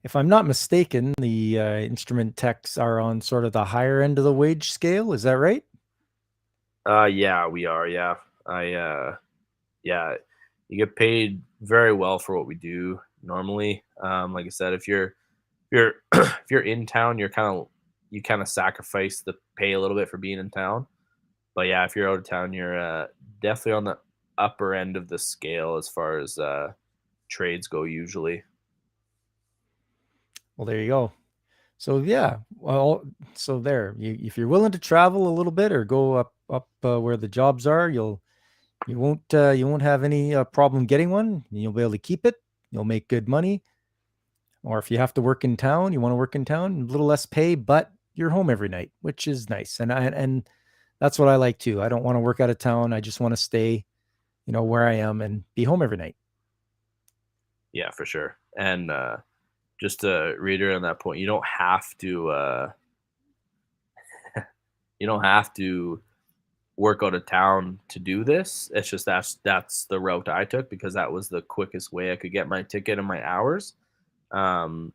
if I'm not mistaken, the instrument techs are on sort of the higher end of the wage scale. Is that right? yeah, we are. Yeah. Yeah, you get paid very well for what we do normally. Like I said, if you're if you're in town, you kind of sacrifice the pay a little bit for being in town. But yeah, if you're out of town, you're definitely on the upper end of the scale as far as trades go usually. Well, there you go. So yeah, well, so there. If you're willing to travel a little bit or go up where the jobs are, you won't have any problem getting one. You'll be able to keep it. You'll make good money. Or if you have to work in town, you want to work in town, a little less pay, but you're home every night, which is nice. And that's what I like too. I don't want to work out of town. I just want to stay, where I am and be home every night. Yeah, for sure. And just to reiterate on that point, you don't have to. you don't have to work out of town to do this. It's just that's the route I took because that was the quickest way I could get my ticket and my hours. Um,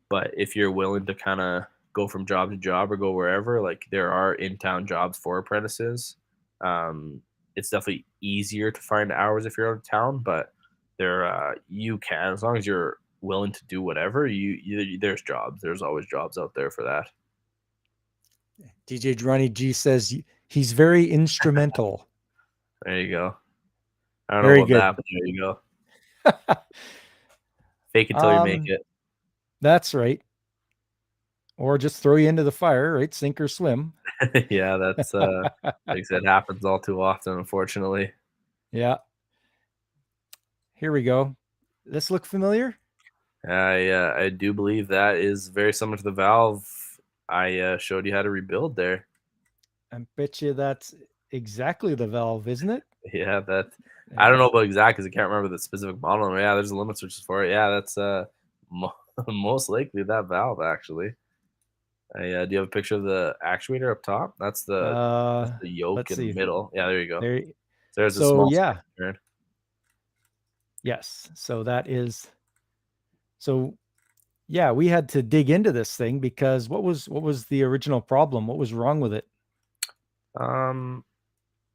but if you're willing to kind of go from job to job or go wherever, like there are in town jobs for apprentices. Um, it's definitely easier to find hours if you're out of town, but there you can as long as you're willing to do whatever. There's jobs. There's always jobs out there for that. DJ Ronnie G says he's very instrumental. There you go. I don't know Very about good. that, but there you go. Fake it till you make um, it. that's right. Or just throw you into the fire, right? Sink or swim. Yeah, that's like I said, happens all too often, unfortunately. Yeah. Here we go. This look familiar? I do believe that is very similar to the valve I showed you how to rebuild there. I bet you that's exactly the valve, isn't it? Yeah, that I don't know It's, about exact because I can't remember the specific model. Yeah, there's a limit switches for it. Yeah, that's most likely that valve actually. Do you have a picture of the actuator up top? That's the yoke let's in the see. middle. Yeah, there you go. There. So there's a So small yeah, spring turn. yes. So that is. So yeah, we had to dig into this thing because what was the original problem? What was wrong with it? Um,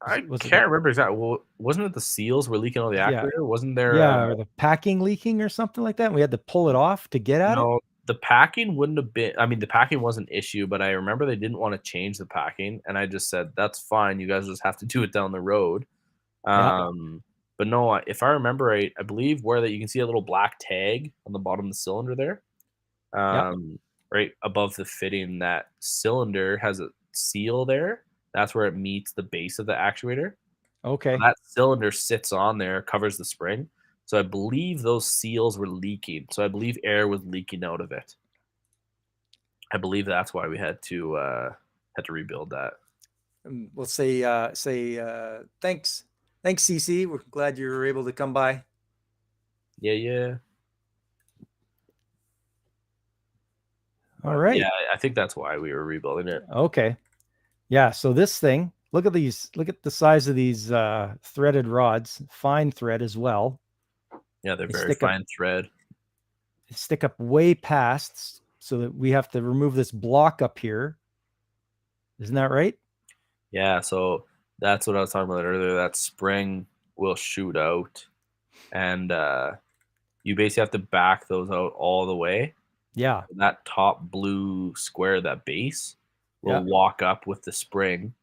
I Was it can't remember exactly. Well, wasn't it the seals were leaking all the yeah, actuator? Wasn't there? yeah, or the packing leaking or something like that? And we had to pull it off to get at it. No, the packing wouldn't have been. I mean, the packing was an issue, but I remember they didn't want to change the packing, and I just said, "That's fine. You guys just have to do it down the road." Yeah, Um, but no, if I remember right, I believe where that you can see a little black tag on the bottom of the cylinder there, yeah. right above the fitting. That cylinder has a seal there. That's where it meets the base of the actuator. Okay. That cylinder sits on there, covers the spring. So I believe those seals were leaking. So I believe air was leaking out of it. I believe that's why we had to rebuild that. We'll say thanks, CC. We're glad you were able to come by. Yeah, yeah. All But yeah, right. I think that's why we were rebuilding it. Okay. Yeah. So this thing, look at these. Look at the size of these threaded rods. Fine thread as well. Yeah, they're They very stick up. fine thread. They stick up way past, so that we have to remove this block up here. Isn't that right? Yeah, so that's what I was talking about earlier. That spring will shoot out, and you basically have to back those out all the way. Yeah. That top blue square, that base, Yeah. will walk up with the spring,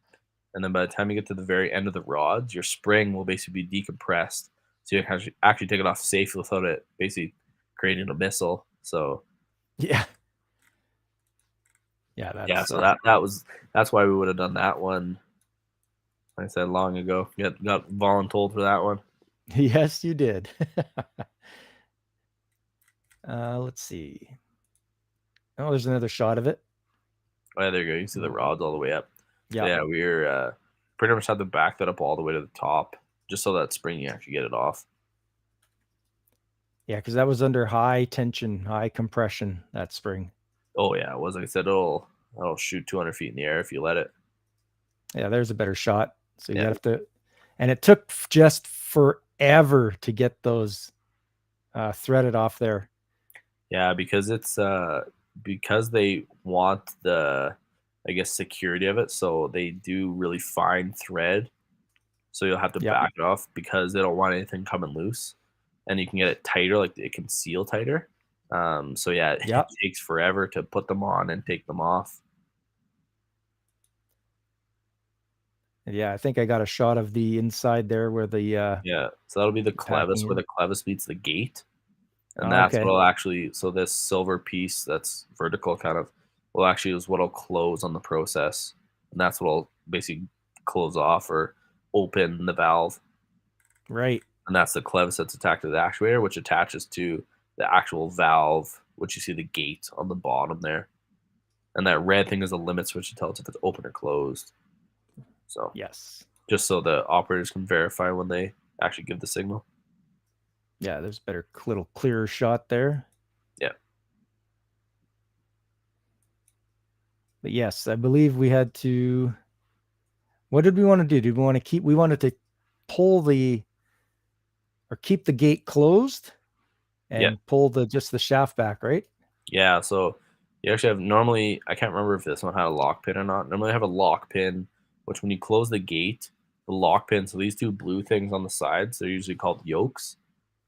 and then by the time you get to the very end of the rods, your spring will basically be decompressed, so you can actually take it off safely without it basically creating a missile. So Yeah. Yeah. yeah, That's so that's why we would have done that one. Like I said long ago, got voluntold for that one. yes, you did. Let's see. Oh, there's another shot of it. Oh, yeah, there you go. You can see the rods all the way up. So Yeah. yeah, we're pretty much had to back that up all the way to the top, just so that spring you actually get it off. Yeah, because that was under high tension, high compression, that spring. Oh yeah, it was like I said, it'll shoot 200 feet in the air if you let it. Yeah, there's a better shot. So you Yeah, have to, and it took just forever to get those threaded off there. yeah, because it's because they want the I guess security of it, so they do really fine thread. So you'll have to Yep. back it off because they don't want anything coming loose, and you can get it tighter, like it can seal tighter. So yeah, it Yep. takes forever to put them on and take them off. Yeah, I think I got a shot of the inside there where the Yeah, so that'll be the clevis, packing where is. the clevis meets the gate, and Oh, that's okay. what'll actually. So this silver piece that's vertical, kind of, will actually is what'll close on the process, and that's what'll basically close off or open the valve, Right. and that's the clevis that's attached to the actuator, which attaches to the actual valve, which you see the gate on the bottom there, and that red thing is a limit switch to tell it if it's open or closed. So Yes. just so the operators can verify when they actually give the signal. Yeah, there's a better, little clearer shot there. Yeah. But yes, I believe we had to What did we want to do? Did we want to keep? We wanted to pull the or keep the gate closed Yeah. and pull the shaft back, right? Yeah, so you actually have normally I can't remember if this one had a lock pin or not. Normally I have a lock pin, which when you close the gate, the lock pin, so these two blue things on the sides, they're usually called yokes.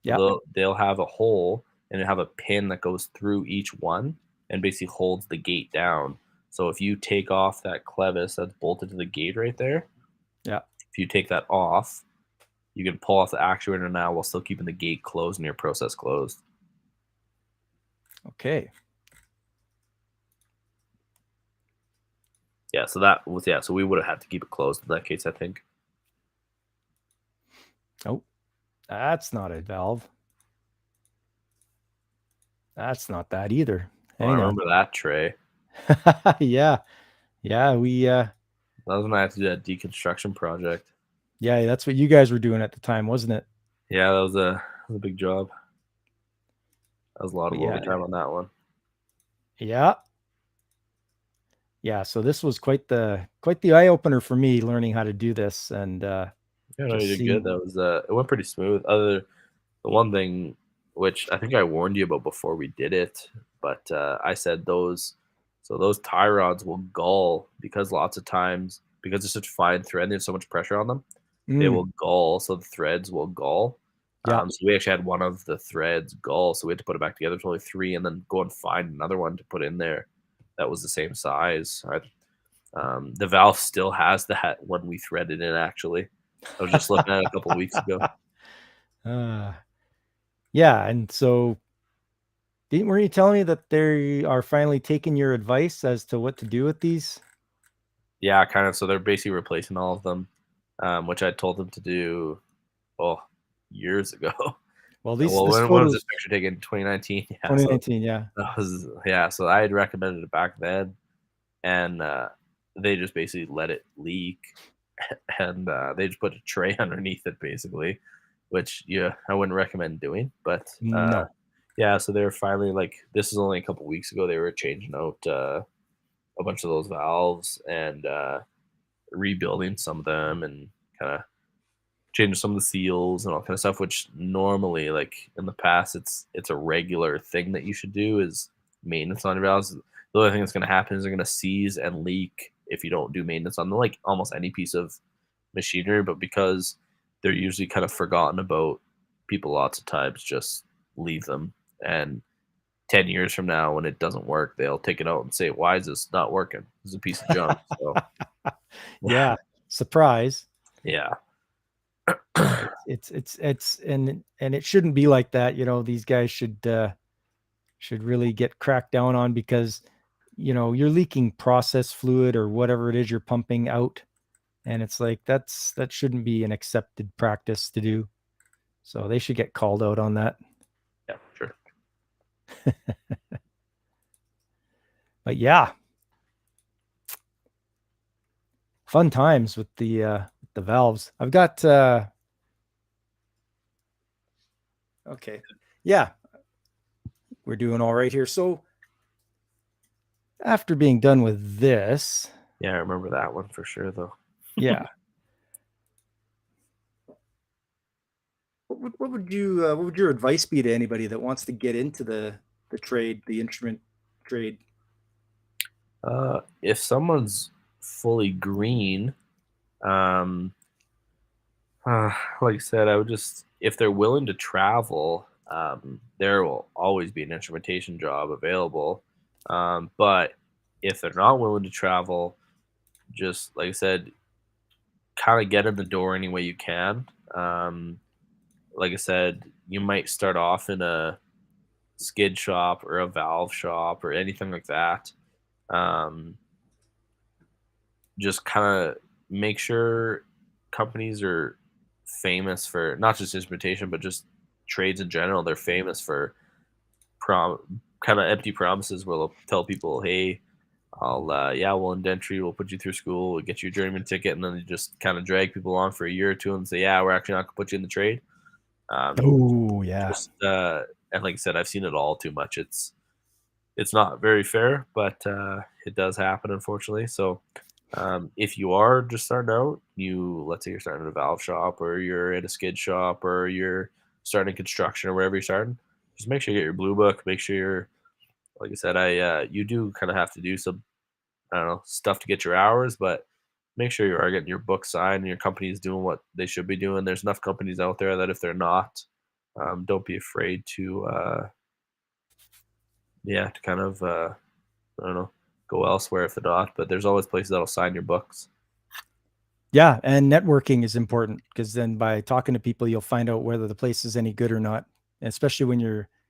So Yeah. they'll have a hole and they have a pin that goes through each one and basically holds the gate down. So if you take off that clevis that's bolted to the gate right there, Yeah. if you take that off, you can pull off the actuator now while still keeping the gate closed and your process closed. Okay. Yeah, so that was so we would have had to keep it closed in that case, I think. Oh, that's not a valve. That's not that either. Oh, I Hang on. remember that tray. Yeah. Yeah, That was when I had to do that deconstruction project. yeah, that's what you guys were doing at the time, wasn't it? Yeah, that was a big job. That was a lot But of yeah. overtime on that one. Yeah. Yeah, so this was quite the eye opener for me learning how to do this and Yeah, no, just you did good. seeing. That was it went pretty smooth. Other the one thing which I think I warned you about before we did it, but I said those tie rods will gull because lots of times because it's such fine thread and there's so much pressure on them, they will gull, so the threads will gull. Yeah. So we actually had one of the threads gull, so we had to put it back together. There's only three, and then go and find another one to put in there that was the same size. The valve still has that when we threaded in. Actually, I was just looking at it a couple weeks ago. Uh, yeah, and so were you telling me that they are finally taking your advice as to what to do with these? Yeah, kind of. So they're basically replacing all of them, which I told them to do, oh, years ago. Well, Well, this when was photo's this picture taken? 2019. Yeah, so 2019, yeah. that was So I had recommended it back then, and they just basically let it leak, and they just put a tray underneath it, basically, which I wouldn't recommend doing. But No. yeah, so they're finally like this is only a couple weeks ago. They were changing out a bunch of those valves and rebuilding some of them and kind of changing some of the seals and all kind of stuff. Which normally, like in the past, it's a regular thing that you should do is maintenance on your valves. The only thing that's going to happen is they're going to seize and leak if you don't do maintenance on them, like almost any piece of machinery. But because they're usually kind of forgotten about, people lots of times just leave them and 10 years from now when it doesn't work, they'll take it out and say, why is this not working? It's a piece of junk. So Yeah, surprise. yeah. Yeah, it's and it shouldn't be like that. These guys should really get cracked down on because you're leaking process fluid or whatever it is you're pumping out, and it's like that shouldn't be an accepted practice to do. So they should get called out on that. Yeah, sure. But yeah, fun times with the valves. I've got okay. Yeah, we're doing all right here. So after being done with this, Yeah, I remember that one for sure, though. yeah. What would your advice be to anybody that wants to get into the trade, the instrument trade? If someone's fully green, um, like I said, I would just if they're willing to travel, there will always be an instrumentation job available. But if they're not willing to travel, just like I said, kind of get in the door any way you can. Like I said, you might start off in a skid shop or a valve shop or anything like that. Um, just kind of make sure companies are famous for not just instrumentation, but just trades in general. They're famous for kind of empty promises where they'll tell people, "Hey, we'll indent you, we'll put you through school, we'll get you a journeyman ticket," and then they just kind of drag people on for a year or two and say, "Yeah, we're actually not gonna put you in the trade." Um, Oh yeah. just and like I said, I've seen it all too much. It's not very fair, but it does happen, unfortunately. So If you are just starting out, let's say you're starting at a valve shop or you're at a skid shop or you're starting construction or wherever you're starting, just make sure you get your blue book. Make sure you're, like I said, you do kind of have to do some, I don't know, stuff to get your hours, but make sure you are getting your book signed and your company is doing what they should be doing. There's enough companies out there that if they're not, don't be afraid to, yeah, to kind of, I don't know, go elsewhere if they're not. But there's always places that'll sign your books. Yeah, and networking is important because then by talking to people, you'll find out whether the place is any good or not. And especially when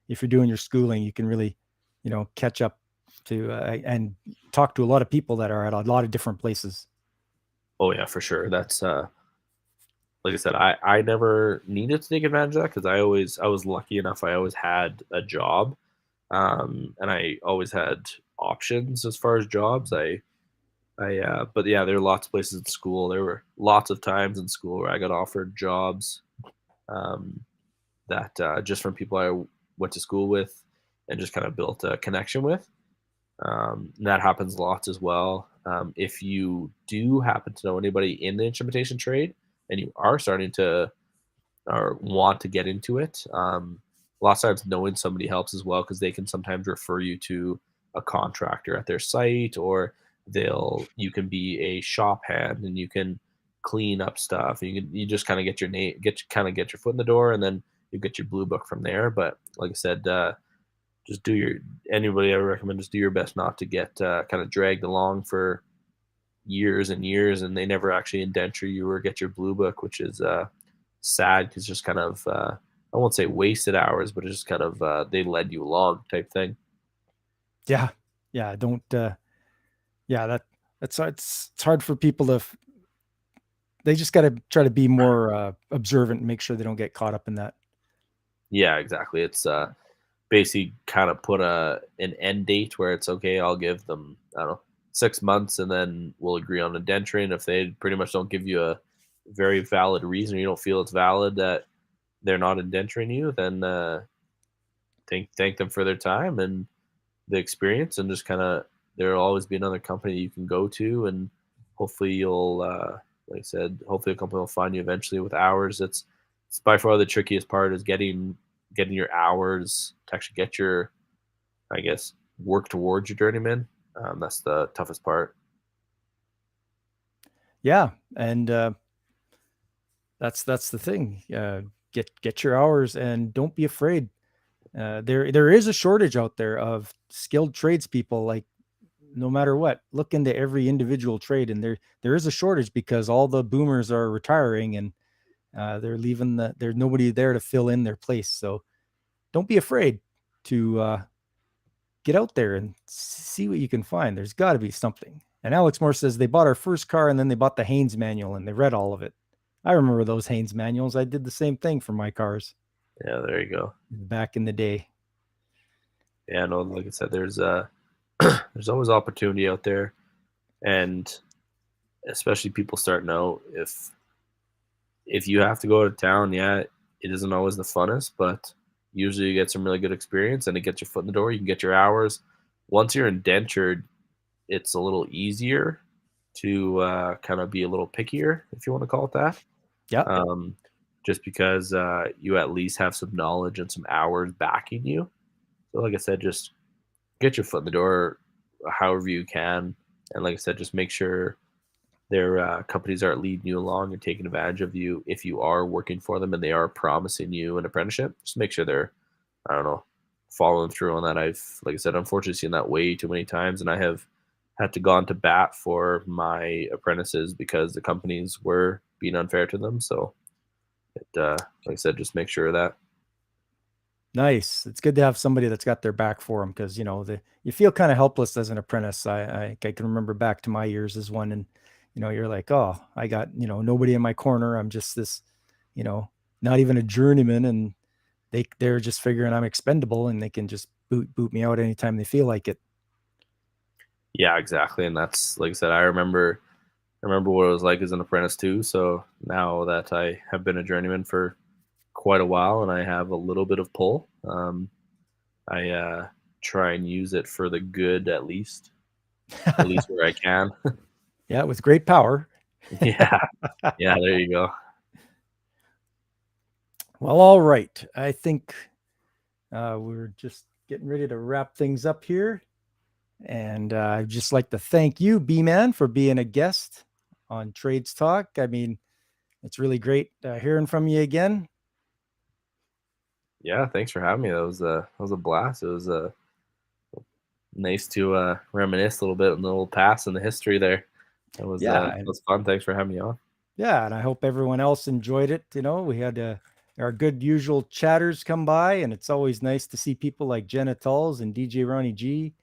if you're doing your schooling, you can really, catch up to and talk to a lot of people that are at a lot of different places. Oh yeah, for sure. That's like I said, I never needed to take advantage of that because I was lucky enough. I always had a job, and I always had options as far as jobs. But yeah, there were lots of places in school. There were lots of times in school where I got offered jobs, um, that just from people I went to school with and just kind of built a connection with. And that happens lots as well. If you do happen to know anybody in the instrumentation trade and you are starting to or want to get into it, a lot of times knowing somebody helps as well because they can sometimes refer you to a contractor at their site, or you can be a shop hand and you can clean up stuff. You just kind of get your name, get your foot in the door, and then you get your blue book from there. But like I said, just do your anybody I recommend just do your best not to get kind of dragged along for years and years and they never actually indenture you or get your blue book, which is sad because just kind of I won't say wasted hours, but it's just kind of they led you along type thing. Yeah, yeah. Don't. Yeah, it's hard for people to. They just got to try to be more observant and make sure they don't get caught up in that. Yeah, exactly. It's basically kind of put an end date where it's okay. I'll give them, I don't know, 6 months, and then we'll agree on a denture. And if they pretty much don't give you a very valid reason, or you don't feel it's valid that they're not indenturing you, then thank them for their time and the experience, and just kind of there'll always be another company you can go to, and hopefully you'll, like I said, hopefully a company will find you eventually with hours. It's by far the trickiest part is getting your hours to actually get your, I guess, work towards your journeyman. That's the toughest part. Yeah, and that's the thing. Get your hours and don't be afraid. There is a shortage out there of skilled tradespeople. Like no matter what, look into every individual trade, and there is a shortage because all the boomers are retiring and they're leaving there's nobody there to fill in their place. So don't be afraid to get out there and see what you can find. There's got to be something. And Alex Moore says they bought our first car and then they bought the Haynes manual and they read all of it. I remember those Haynes manuals. I did the same thing for my cars Yeah, there you go. back in the day. Yeah, no, like I said, there's there's always opportunity out there, and especially people starting out. If you have to go to town, yeah, it isn't always the funnest, but usually you get some really good experience and it gets your foot in the door. You can get your hours. Once you're indentured, it's a little easier to kind of be a little pickier, if you want to call it that. Yeah. Um, just because you at least have some knowledge and some hours backing you. So, like I said, just get your foot in the door however you can. And like I said, just make sure their companies are leading you along and taking advantage of you if you are working for them and they are promising you an apprenticeship. Just make sure they're, I don't know, following through on that. Like I said, unfortunately seen that way too many times, and I have had to gone to bat for my apprentices because the companies were being unfair to them. So, like I said, just make sure of that. Nice. It's good to have somebody that's got their back for them because you feel kind of helpless as an apprentice. I can remember back to my years as one, and you're like, oh, I got nobody in my corner. I'm just this, you know, not even a journeyman, and they're just figuring I'm expendable and they can just boot me out anytime they feel like it. Yeah, exactly. And that's like I said, I remember what it was like as an apprentice too. So now that I have been a journeyman for quite a while and I have a little bit of pull, I try and use it for the good at least where I can. Yeah, with great power. Yeah. Yeah, there you go. Well, all right. I think we're just getting ready to wrap things up here. And I'd just like to thank you, B Man, for being a guest on Trades Talk. I mean, it's really great hearing from you again. Yeah, thanks for having me. That was a blast. It was nice to reminisce a little bit on the little past and the history there. Yeah, It was fun. Thanks for having me on. yeah, and I hope everyone else enjoyed it. You know, we had our good usual chatters come by, and it's always nice to see people like Jenna Tulls and DJ Ronnie G.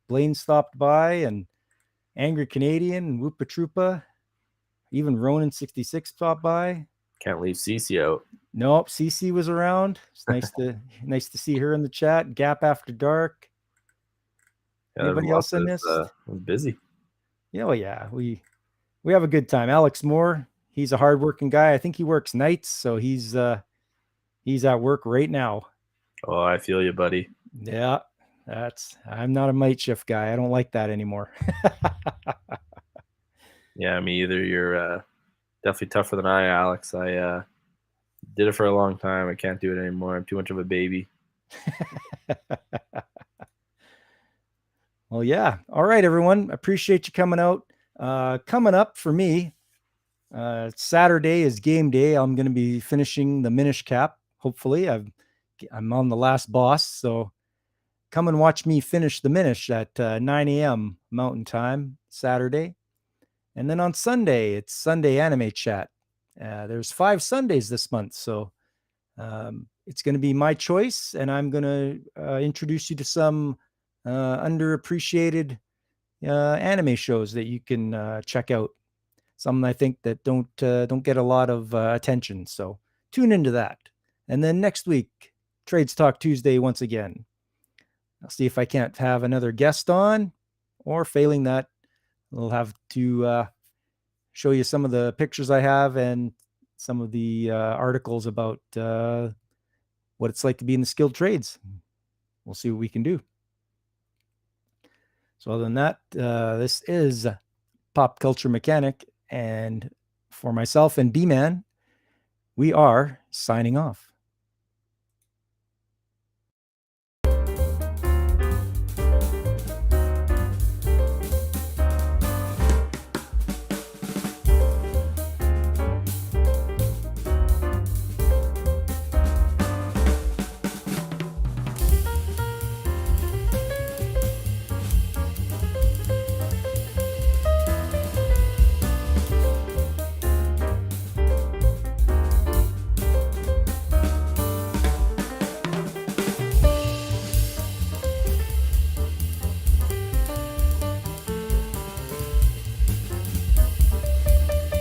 Blaine stopped by, and Angry Canadian and Whoopa Troopa. Even Ronan66 stopped by. Can't leave Cece out. Nope, Cece was around. It's nice to see her in the chat. Gap After Dark. Yeah, there was Anybody lots else I of missed? it was busy. Yeah, well, yeah, we have a good time. Alex Moore, he's a hardworking guy. I think he works nights, so he's at work right now. Oh, I feel you, buddy. Yeah, I'm not a night shift guy. I don't like that anymore. Yeah, me either. You're definitely tougher than I, Alex. I did it for a long time. I can't do it anymore. I'm too much of a baby. Well, yeah. All right, everyone. Appreciate you coming out. Coming up for me, Saturday is game day. I'm going to be finishing the Minish Cap. Hopefully, I'm on the last boss. So come and watch me finish the Minish at 9 a.m. Mountain Time Saturday. And then on Sunday, it's Sunday Anime Chat. There's 5 Sundays this month. So it's going to be my choice. And I'm going to introduce you to some underappreciated anime shows that you can check out. Some I think that don't get a lot of attention. So tune into that. And then next week, Trades Talk Tuesday once again. I'll see if I can't have another guest on, or failing that, we'll have to show you some of the pictures I have and some of the articles about what it's like to be in the skilled trades. We'll see what we can do. So other than that, this is Pop Culture Mechanic, and for myself and B-Man, we are signing off.